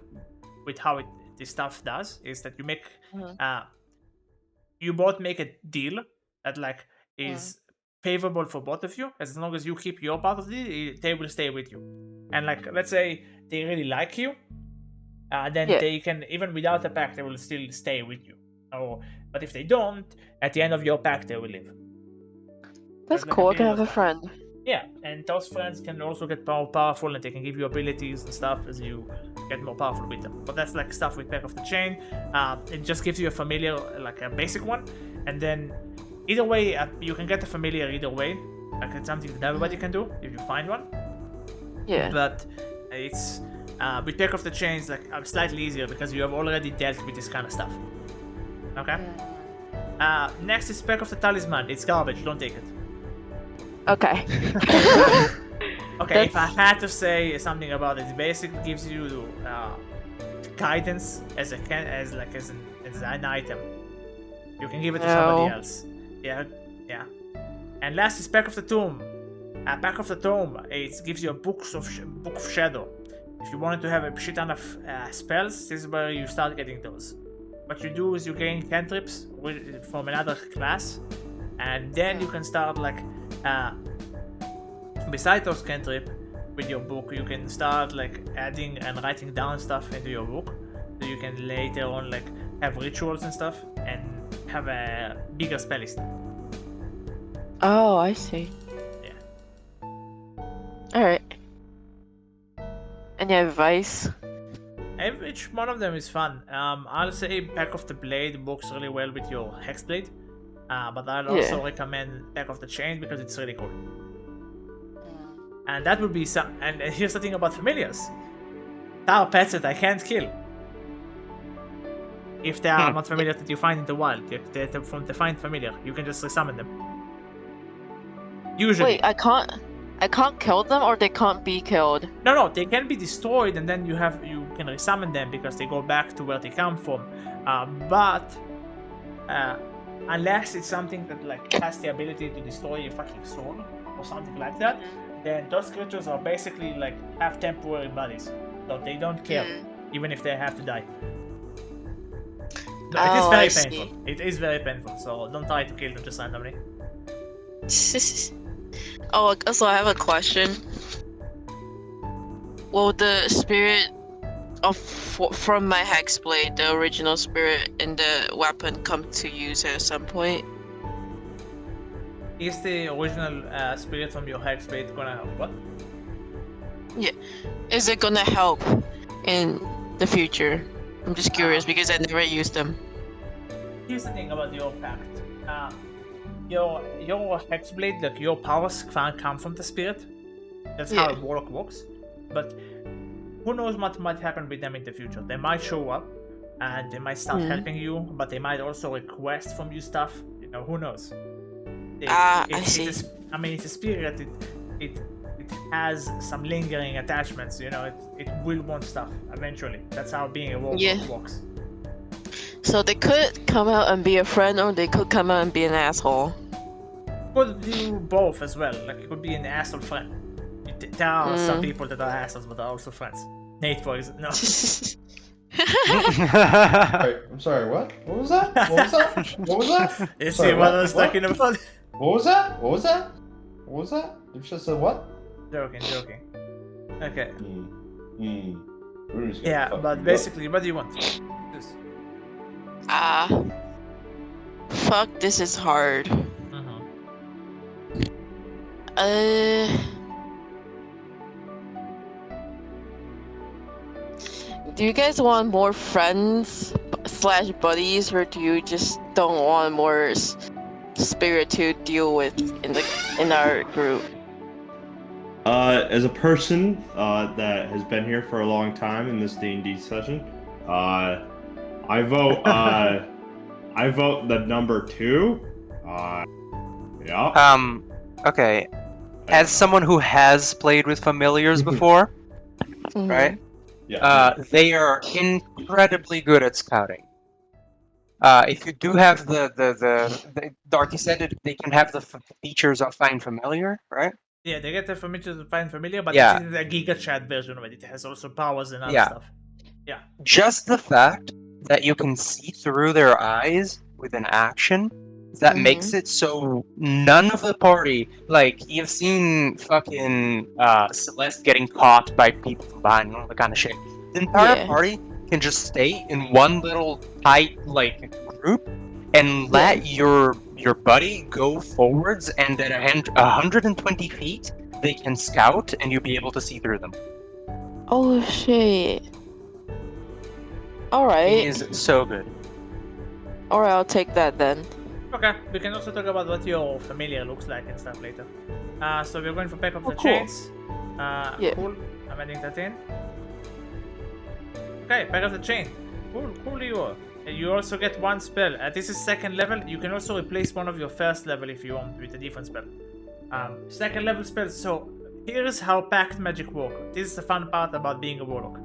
with how this stuff does, is that you make you both make a deal that like is favorable for both of you. As long as you keep your part of the deal, they will stay with you. And like, let's say they really like you, then they can, even without a pact, they will still stay with you. But if they don't, at the end of your pact, they will leave. That's cool to have a friend. Yeah, and those friends can also get more powerful, and they can give you abilities and stuff as you get more powerful with them. But that's like stuff with Pack of the Chain. It just gives you a familiar, like a basic one, and then either way, you can get a familiar either way. Like it's something that everybody can do if you find one. Yeah. But it's with Pack of the Chains like slightly easier because you have already dealt with this kind of stuff. Okay. Next is Pack of the Talisman. It's garbage. Don't take it. Okay. Okay, if I had to say something about it, it basically gives you guidance as an item. You can give it to somebody else. Yeah. And last is Pack of the Tomb. Pack of the Tomb, it gives you a book of Shadow. If you wanted to have a shit ton of spells, this is where you start getting those. What you do is you gain cantrips from another class, and then you can start like beside those cantrip with your book, you can start like adding and writing down stuff into your book, so you can later on like have rituals and stuff and have a bigger spell list. Oh, I see. Yeah. All right. Any advice? Each one of them is fun. I'll say Pack of the Blade works really well with your Hexblade. But I'll also recommend Pack of the Chain because it's really cool. And that would be some. And here's the thing about familiars. There are pets that I can't kill. If they are not familiar that you find in the wild, they're from defined familiar, you can just resummon them. Usually. Wait, I can't kill them, or they can't be killed. No, they can be destroyed, and then you can resummon them because they go back to where they come from. But unless it's something that like has the ability to destroy your fucking soul or something like that, then those creatures are basically like have temporary bodies, so they don't kill even if they have to die. No, it is very painful. It is very painful, so don't try to kill them just randomly. Oh, so I have a question. Will the spirit from my Hexblade, the original spirit in the weapon, come to use at some point? Is the original spirit from your Hexblade gonna help? What? Yeah. Is it gonna help in the future? I'm just curious because I never used them. Here's the thing about your pact. Your Hexblade, like your powers can't come from the spirit. That's how a warlock works. But who knows what might happen with them in the future? They might show up and they might start helping you, but they might also request from you stuff. You know, who knows? I see. I mean, it's a spirit. It has some lingering attachments. You know, it will want stuff eventually. That's how being a warlock works. So they could come out and be a friend, or they could come out and be an asshole. Could do both as well. Like it could be an asshole friend. There are some people that are assholes, but are also friends. Nate, for example. No. I'm sorry, what? What was that? What was that? What was that? You see what I was talking about? What was that? What was that? What was that? You just said what? Joking. Okay. Rudy's gonna Yeah, fuck but you basically, what do you want? Just... Fuck, this is hard. Do you guys want more friends / buddies, or do you just don't want more spirit to deal with in our group? As a person that has been here for a long time in this D&D session, I vote I vote the number 2. Yeah. Okay. As someone who has played with familiars before, right? Yeah. They are incredibly good at scouting. If you do have the Darky said it, they can have the features of Find Familiar, right? Yeah, they get the features of Find Familiar, but Yeah. it's in the Giga Chat version of it. It has also powers and other stuff. Yeah. Just the fact that you can see through their eyes with an action, that makes it so none of the party, like, you've seen fucking Celeste getting caught by people from behind, all that kind of shit. The entire party can just stay in one little tight, like, group and let your buddy go forwards, and at 120 feet, they can scout and you'll be able to see through them. Oh shit. Alright. It is so good. Alright, I'll take that then. Okay, we can also talk about what your familiar looks like and stuff later. So we're going for Pack of the cool. Chains. Yeah. Cool. I'm adding that in. Okay, Pack of the Chain. Cool you are. You also get one spell. This is 2nd level. You can also replace one of your 1st level if you want with a different spell. 2nd level spells. So here's how Pact Magic works. This is the fun part about being a warlock.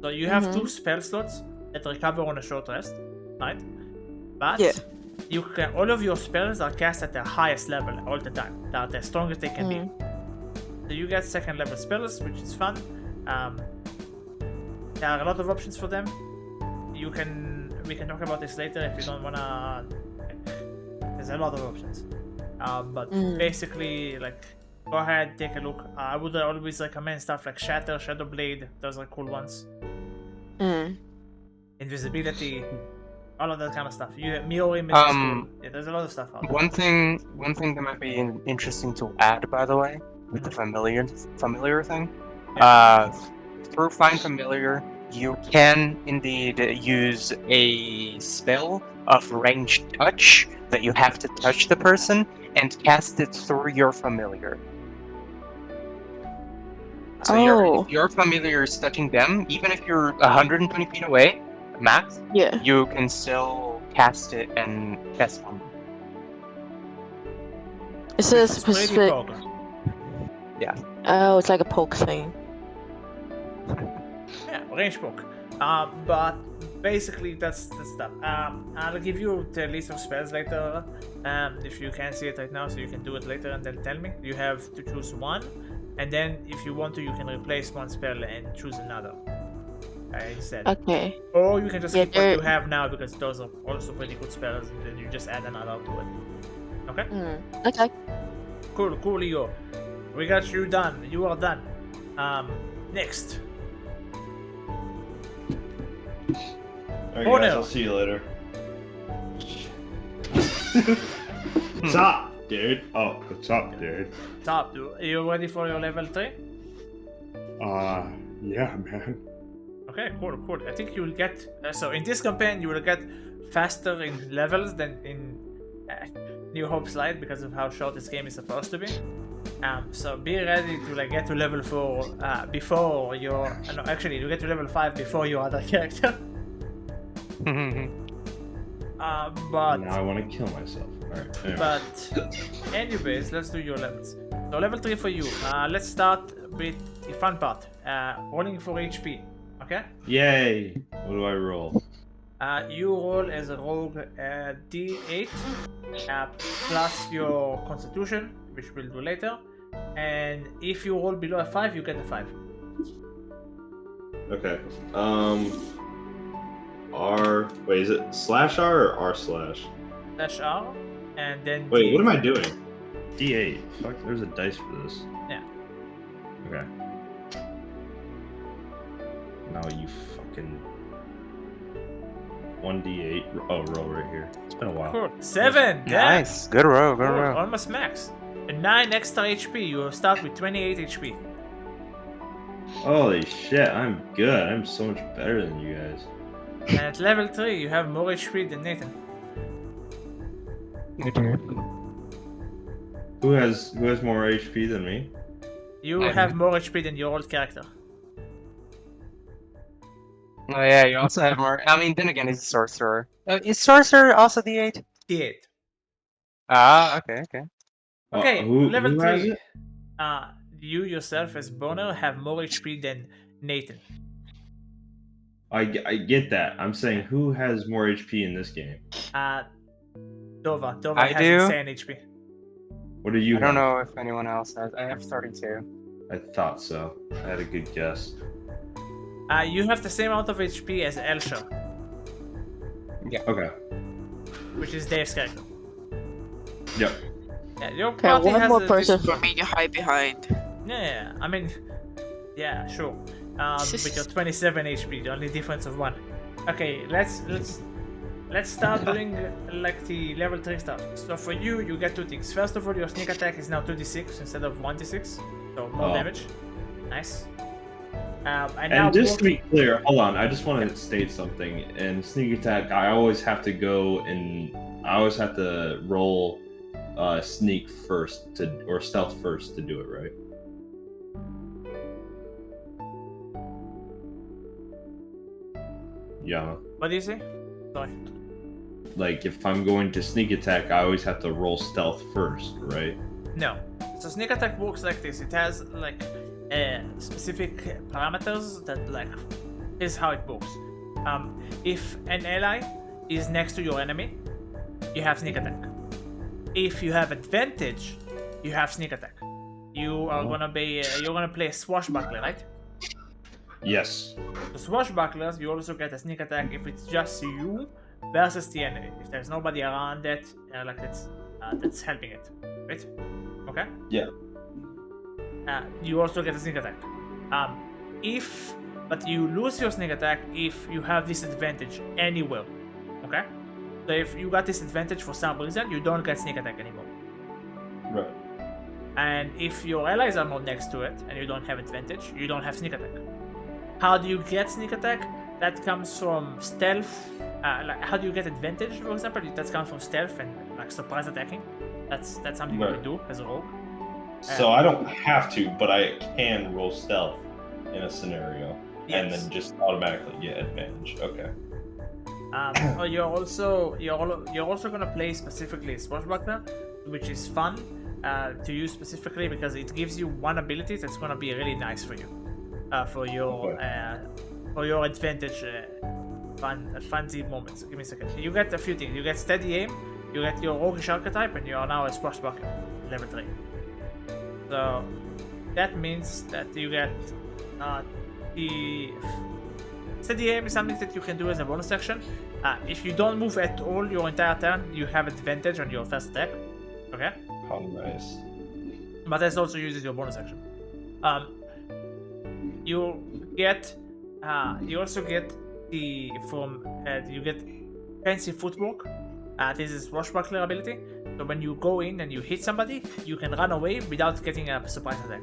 So you have 2 spell slots that recover on a short rest, right? But you can, all of your spells are cast at their highest level all the time. They are the strongest they can be. So you get 2nd level spells, which is fun. There are a lot of options for them. We can talk about this later if you don't wanna. There's a lot of options. But basically, like, go ahead, take a look. I would always recommend stuff like Shatter, Shadow Blade. Those are cool ones. Invisibility, all of that kind of stuff. Mirror image is cool. Yeah, there's a lot of stuff out there. One thing that might be interesting to add, by the way, with the familiar thing. through Find Familiar, you can indeed use a spell of ranged touch that you have to touch the person and cast it through your familiar. So if your familiar is touching them, even if you're 120 feet away, max, Yeah. you can still cast it and cast one. It's a Which is pretty specific. poke. Oh, it's like a poke thing. Yeah, range poke. But basically that's the stuff. I'll give you the list of spells later. If you can't see it right now, so you can do it later and then tell me. You have to choose one, and then if you want to, you can replace one spell and choose another. I said. Okay. Or you can just Yeah, keep what you there- have now because those are also pretty good spells, and then you just add another to it. Okay? Okay. Cool, Leo. We got you done. You are done. Next. Alright, Oh, guys, no. I'll see you later. What's up, dude? Oh, what's up, dude? Top, dude. Are you ready for your level 3? Yeah, man. Okay, cool. I think you will get... so in this campaign, you will get faster in levels than in New Hope Slide because of how short this game is supposed to be. So be ready to like get to level 4 before your... no, actually, you get to level 5 before your other character. But... Now I want to kill myself. Alright, anyway. But anyways, let's do your levels. So level 3 for you. Let's start with the fun part. Rolling for HP. Okay? Yay! What do I roll? You roll as a rogue D8 plus your constitution, which we'll do later. And if you roll below a 5, you get a 5. Okay. R. Wait, is it slash R or R slash? Dash R. And then Wait, D8. what am I doing? D8. Fuck, there's a dice for this. Yeah. Okay. Now you fucking 1d8. Oh, roll right here. It's been a while. Cool. 7! Damn. Nice. Good row. Good Cool. row. Almost max. And 9 extra HP. You start with 28 HP. Holy shit, I'm good. I'm so much better than you guys. And at level 3, you have more HP than Nathan. Who has more HP than me? You I have do. more HP than your old character. Oh yeah, you also have more. I mean, then again, he's a sorcerer. Is sorcerer also D8? D8. Ah, okay. Okay, who level has 3. it? You yourself as Boner have more HP than Nathan. I get that. I'm saying who has more HP in this game? Dova. Dova I has do. insane HP. What do you I don't have? know if anyone else has. I have 32. I thought so. I had a good guess. You have the same amount of HP as Elsha, Okay. which is Dave's character. Yep. Yeah, your Okay, party one has more a person decent- for me to hide behind. Yeah, I mean, yeah, sure. With your 27 HP, the only difference of 1. Okay, let's start doing like the level 3 stuff. So for you, you get 2 things. First of all, your sneak attack is now 2d6 instead of 1d6, so more Oh. damage. Nice. And now And just to be clear, hold on. I just want to state something. In sneak attack, I always have to roll sneak first or stealth first to do it, right? Yeah. What do you say? Sorry. Like if I'm going to sneak attack, I always have to roll stealth first, right? No. So sneak attack works like this. It has like specific parameters that like is how it works. If an ally is next to your enemy, you have sneak attack. If you have advantage, you have sneak attack. You are gonna be you're gonna play swashbuckler, right? Yes. The swashbucklers, you also get a sneak attack if it's just you versus the enemy. If there's nobody around that, like that's helping it, right? Okay. Yeah. You also get a sneak attack. But you lose your sneak attack if you have disadvantage anywhere. Okay. So if you got disadvantage for some reason, you don't get sneak attack anymore. Right. And if your allies are not next to it and you don't have advantage, you don't have sneak attack. How do you get sneak attack? That comes from stealth. Like how do you get advantage, for example? That comes from stealth and like surprise attacking. That's something you Right. can do as a rogue. So I don't have to, but I can roll stealth in a scenario, and Yes. then just automatically get advantage. Okay. You're also gonna play specifically Swashbuckler, which is fun to use specifically because it gives you one ability that's gonna be really nice for you, for your advantage, fancy moments. Give me a second. You get a few things. You get steady aim. You get your roguish archetype, and you are now a Swashbuckler, level 3. So that means that you get the steady aim is something that you can do as a bonus action. If you don't move at all your entire turn, you have advantage on your first attack. Okay? How nice. But that also uses your bonus action. You also get you get fancy footwork. This is Swashbuckler ability. So when you go in and you hit somebody, you can run away without getting a surprise attack.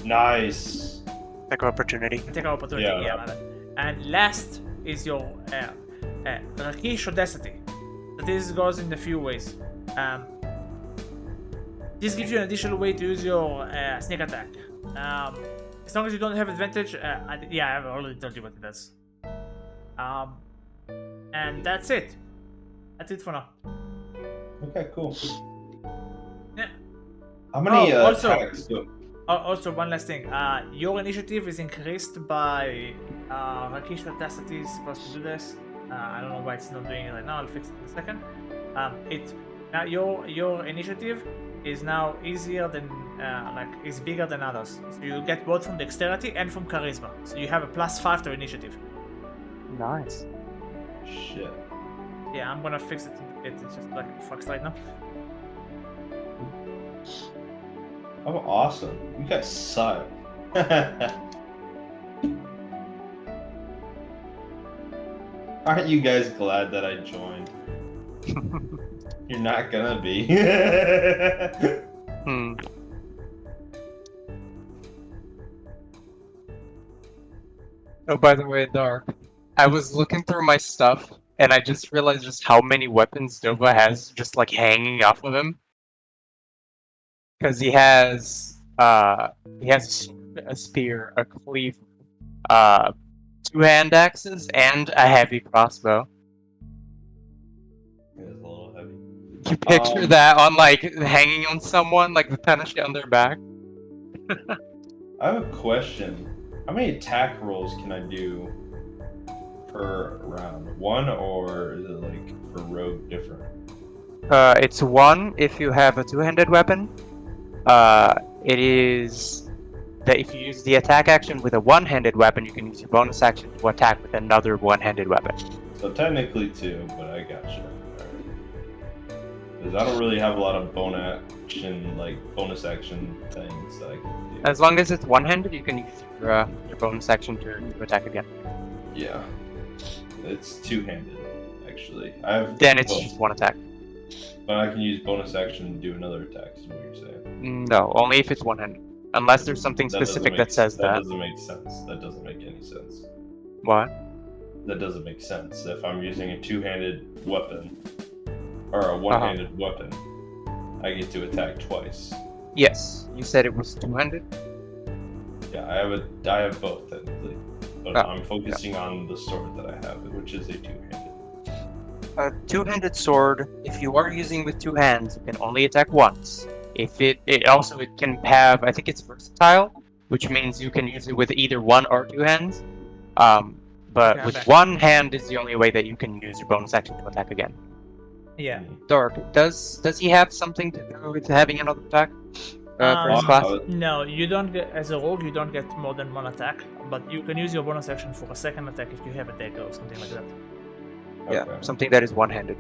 Nice. Take opportunity. Take an opportunity. Yeah. Yeah, man. And last is your Rakish Audacity. So this goes in a few ways. This gives you an additional way to use your sneak attack. As long as you don't have advantage, I've already told you what it does. And that's it. That's it for now. Okay, cool. Yeah. How many also- attacks? Also, one last thing. Your initiative is increased by Rakish Audacity is supposed to do this. I don't know why it's not doing it right now. I'll fix it in a second. Now your initiative is now easier than is bigger than others. So you get both from dexterity and from charisma. So you have a +5 to initiative. Nice. Shit. Yeah, I'm gonna fix it. It's just like it fucks right now. Oh, awesome. You guys suck. Aren't you guys glad that I joined? You're not gonna be. Hmm. Oh, by the way, Dark, I was looking through my stuff and I just realized just how many weapons Dova has just like hanging off of him. Because he has a spear, a cleave, 2 hand axes, and a heavy crossbow. It is a little heavy. You picture that on like hanging on someone, like the kind of shit on their back. I have a question. How many attack rolls can I do per round? One, or is it like for rogue different? It's 1 if you have a 2-handed weapon. It is that if you use the attack action with a 1-handed weapon, you can use your bonus action to attack with another 1-handed weapon. So technically 2, but I gotcha. Because I don't really have a lot of bonus action things that I can do. As long as it's 1-handed, you can use your bonus action to attack again. Yeah. It's 2-handed, actually. I have Then it's both, just 1 attack. but I can use bonus action to do another attack, is what you're saying. No, only if it's 1-handed. Unless there's something That doesn't specific make- that says that. doesn't make sense. That doesn't make any sense. What? That doesn't make sense. If I'm using a 2-handed weapon, or a 1-handed weapon, I get to attack twice. Yes, you said it was 2-handed? Yeah, I have both technically, but Oh, I'm focusing on the sword that I have, which is a 2-handed. A 2-handed sword, if you are using with 2 hands, you can only attack once. If it can have, I think it's versatile, which means you can use it with either 1 or 2 hands. But Okay, with I'm back. 1 hand is the only way that you can use your bonus action to attack again. Yeah. Dark, does he have something to do with having another attack for his Um, class? No, you don't get as a rogue. You don't get more than 1 attack, but you can use your bonus action for a second attack if you have a dagger or something like that. Yeah, Okay. something that is 1-handed.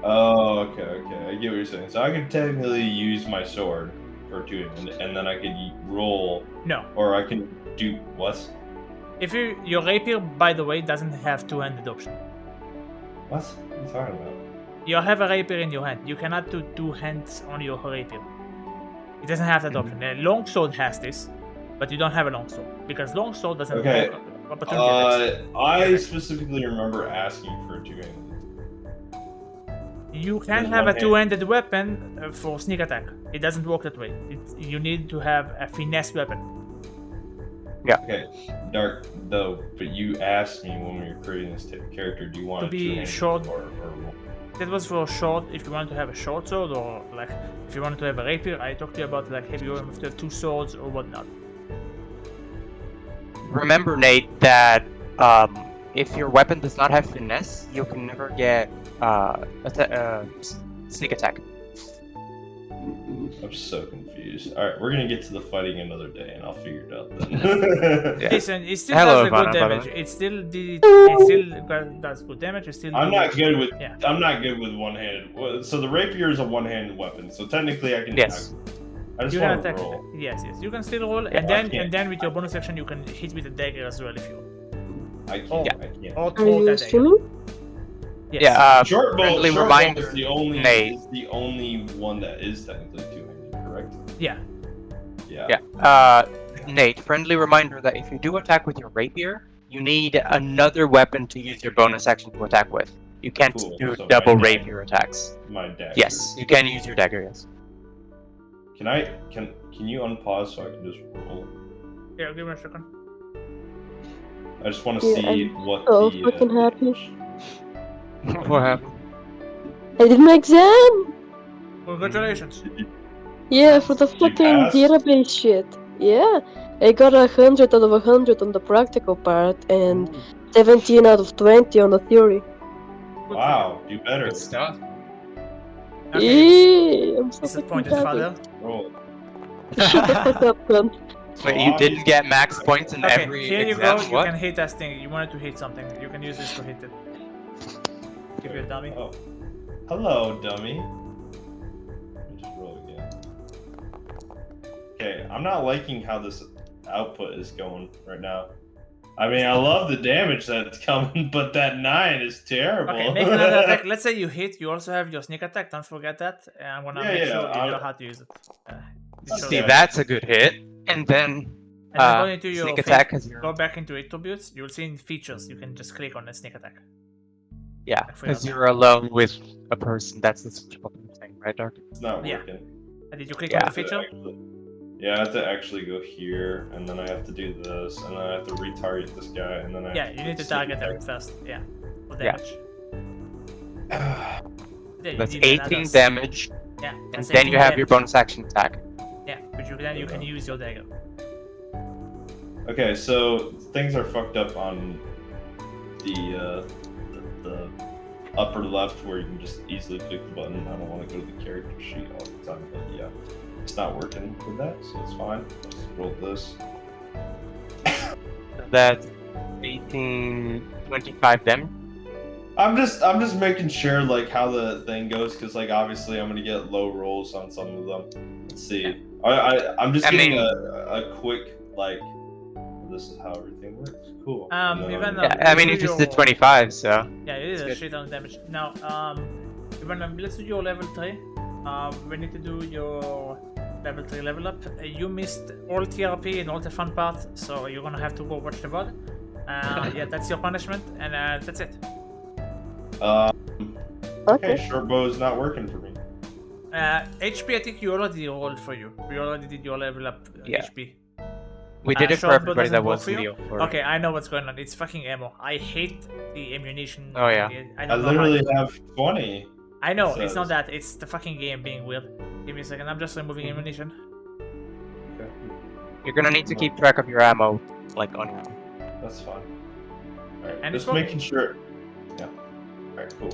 Oh, okay. I get what you're saying. So I could technically use my sword for 2, and then I could roll, No, or I can do what? if your rapier, by the way, doesn't have 2-handed option. What? What are you talking about? You have a rapier in your hand. You cannot do 2 hands on your rapier. It doesn't have that option. A longsword has this. but you don't have a longsword because longsword doesn't Okay. work opportunity attacks. I specifically remember asking for a two-handed. You can There's have a one hand. two-handed weapon for sneak attack. It doesn't work that way. You need to have a finesse weapon. Okay, Dark though, but you asked me when we were creating this character, do you want To a be two-handed short. or That was for short. If you want to have a short sword, or like if you wanted to have a rapier, I talked to you about like if you want to have two swords or whatnot. Remember, Nate, that if your weapon does not have finesse, you can never get sneak attack. I'm so confused. Alright, we're gonna get to the fighting another day and I'll figure it out then. Yeah. Listen, it still Hello, does a good Ivana, by the damage. way. It still does good damage. It still I'm not good with Yeah. I'm not good with one-handed. So the rapier is a one-handed weapon, so technically I can Yes. I just You can want to attack roll. with it. Yes, you can still roll, Yeah, and then with your bonus action you can hit with a dagger as well if you I can't. Oh. I can't. or Are throw you that dagger. streaming? Yes. Yeah. Short bow Friendly is reminder, the only Nate. is the only one that is technically two-handed, correct? Yeah. Yeah. Yeah. Nate, friendly reminder that if you do attack with your rapier, you need another weapon to use your bonus action to attack with. You can't Cool. do So my double dagger. rapier attacks. My dagger. Yes, you can use your dagger. Yes. Can you unpause so I can just roll? Yeah, give me a second. I just want to Yeah, see I'm what so the fucking happy. What happened? I did my exam! Congratulations. Yeah, for the Did you fucking pass? database shit. Yeah, I got 100 out of 100 on the practical part and 17 out of 20 on the theory. Wow, do better. Good stuff. Okay. Yeah, I'm so fucking Disappointed happy. father. Roll. Shut the fuck up, cunt. Wait, you didn't get max points in Okay, every here you exam? go. You What? can hit that thing. You wanted to hit something. You can use this to hit it. Give you a dummy. Oh. Hello, dummy. Let me just roll again. Okay, I'm not liking how this output is going right now. I mean, I love the damage that's coming, but that 9 is terrible. Okay, make another attack. Let's say you hit. You also have your sneak attack. Don't forget that. I'm gonna Yeah, make yeah, sure you I'm- know how to use it. It shows See, up. that's a good hit. And then And then go into your sneak face- attack has your Go back into attributes. You'll see in features. You can just click on the sneak attack. yeah, for because your you're alone with a person. That's the switchable thing, right, Dark? It's not Yeah. working. Did you click Yeah. on the feature? Yeah, I have to actually go here, and then I have to do this, and then I have to retarget this guy, and then I Yeah, you need to target them first. Yeah. For Yeah. damage. Yeah, you That's did 18 another- damage, Yeah. and that's then 18 you have your damage. bonus action attack. Yeah, but you can use your dagger. Okay, so things are fucked up on the upper left where you can just easily click the button. I don't want to go to the character sheet all the time, but yeah, it's not working with that, so it's fine. Let's roll this. So that's 18, 25 damage. I'm just making sure like how the thing goes because like obviously I'm gonna get low rolls on some of them. Let's see. I'm just I getting mean- a quick like. This is how everything works. Cool. And then even I'm- though- Yeah, I mean, do you just your- did 25, so. Yeah, it is a Good. shit ton of damage. Now, let's do your level 3. We need to do your level 3 level up. You missed all TRP and all the fun part, so you're gonna have to go watch the VOD. Yeah, that's your punishment, and that's it. Okay, short bow is not working for me. HP, I think you already rolled for you. We already did your level up Yeah. HP. We did it for short bow everybody that doesn't work was for in the you? order. Okay, I know what's going on. It's fucking ammo. I hate the ammunition. Oh, yeah. I I don't know literally how- have 20. I know, So it's not it's- that. It's the fucking game being weird. Give me a second. I'm just removing ammunition. You're gonna need to keep track of your ammo, like, on your That's fine. Alright, And it's just making sure. Yeah. Alright, cool.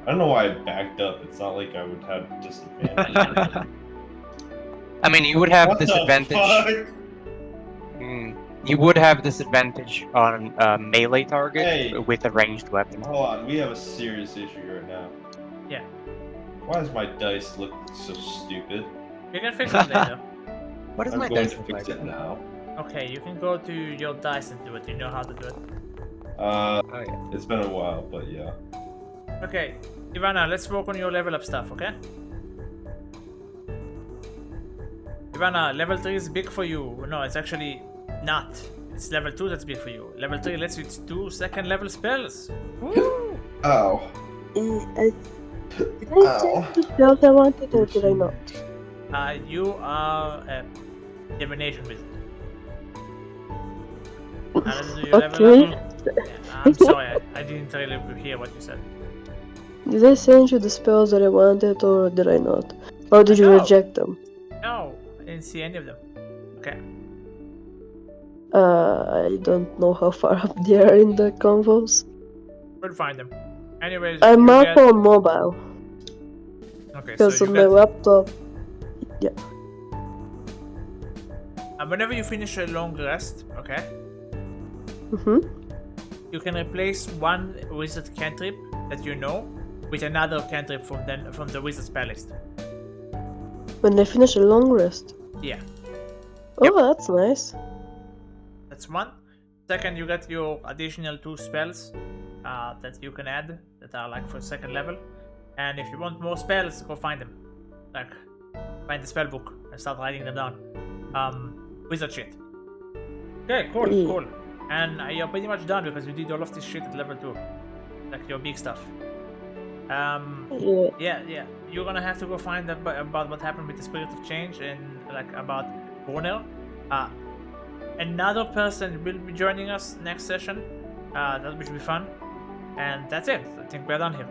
I don't know why I backed up. It's not like I would have disadvantage. I mean, you would have What the disadvantage. fuck? You would have disadvantage on melee target Hey. with a ranged weapon. Hold on, we have a serious issue right now. Yeah. Why does my dice look so stupid? You can fix it later. What is I'm my going dice to look fix like? it now. Okay, you can go to your dice and do it. You know how to do it. Oh, yeah. It's been a while, but yeah. Okay, Ivana, let's work on your level up stuff, okay? Savannah, level 3 is big for you. No, it's actually not. It's level 2 that's big for you. Level 3 lets you do second level spells. Woo! Ow. Did I take the spells I wanted or did I not? You are a divination wizard. Let's do your level Okay. up. Yeah, I'm sorry, I didn't really hear what you said. Did I send you the spells that I wanted or did I not? Or did you No. reject them? No, I didn't see any of them. Okay. I don't know how far up they are in the convos. We'll find them. Anyways, I'm you up get... on mobile Okay, so because you on my get... laptop. whenever you finish a long rest, okay, you can replace one wizard cantrip that you know with another cantrip from the wizard spell list. When I finish a long rest. Yeah, Oh, that's nice. that's one. Second, you get your additional 2 spells that you can add that are like for second level. And if you want more spells, go find them. Like, find the spell book and start writing them down. Wizard shit. Okay, cool, Yeah. cool. And you're pretty much done because you did all of this shit at level 2. Like your big stuff. Yeah. You're gonna have to go find about what happened with the Spirit of Change and like about Brunner. Another person will be joining us next session. That will be fun. And that's it. I think we're done here.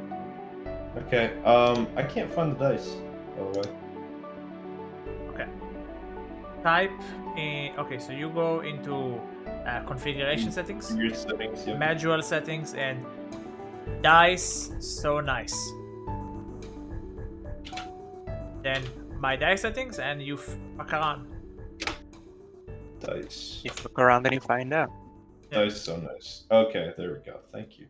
Okay. I can't find the dice, by the way. Okay. Type in. Okay, so you go into configuration settings, Your settings, yeah. manual settings, and dice. So nice. Then my dice settings, and you fuck around. Dice. You look around and you find out. Yeah. Dice, so nice. Okay, there we go. Thank you.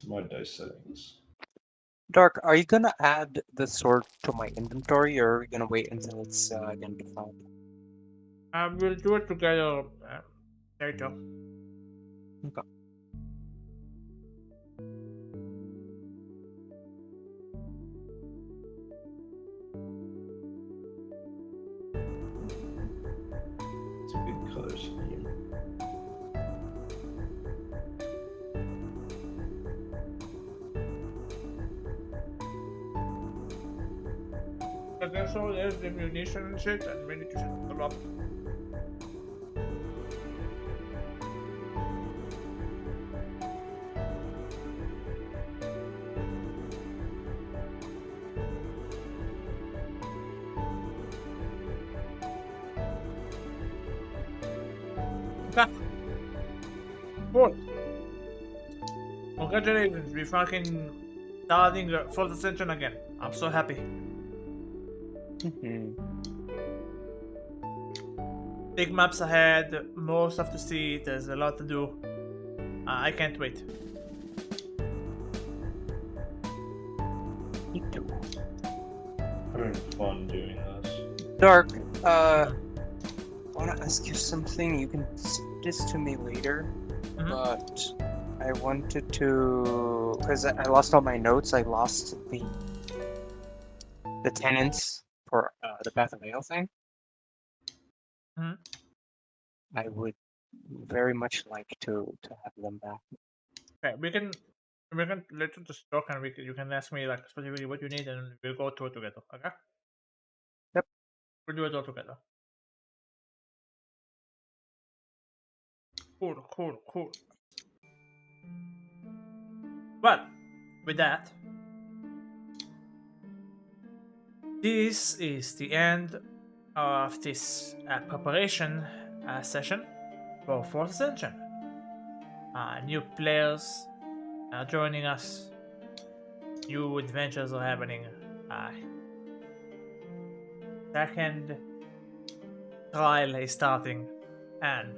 My dice settings. Dark, are you gonna add the sword to my inventory, or are we gonna wait until it's identified? We'll do it together later. Okay. It's a good color scheme. Okay, so there's the munition and shit, and we need to set them up. Okay. Cool. Congratulations, we fucking starting the Fales Ascension again. I'm so happy. Big maps ahead, more stuff to see, there's a lot to do. I can't wait. Me too. Having fun doing this. Dark, I want to ask you something. You can say this to me later, but I wanted to, because I lost all my notes. I lost the tenants for the Path of Ale thing. Mhm. I would very much like to have them back. Okay, we can later just talk and you can ask me like specifically what you need and we'll go through it together, okay? Yep. We'll do it all together. Cool. Well, with that, this is the end of this preparation session for Fales Ascension. New players are joining us. New adventures are happening. Second trial is starting, and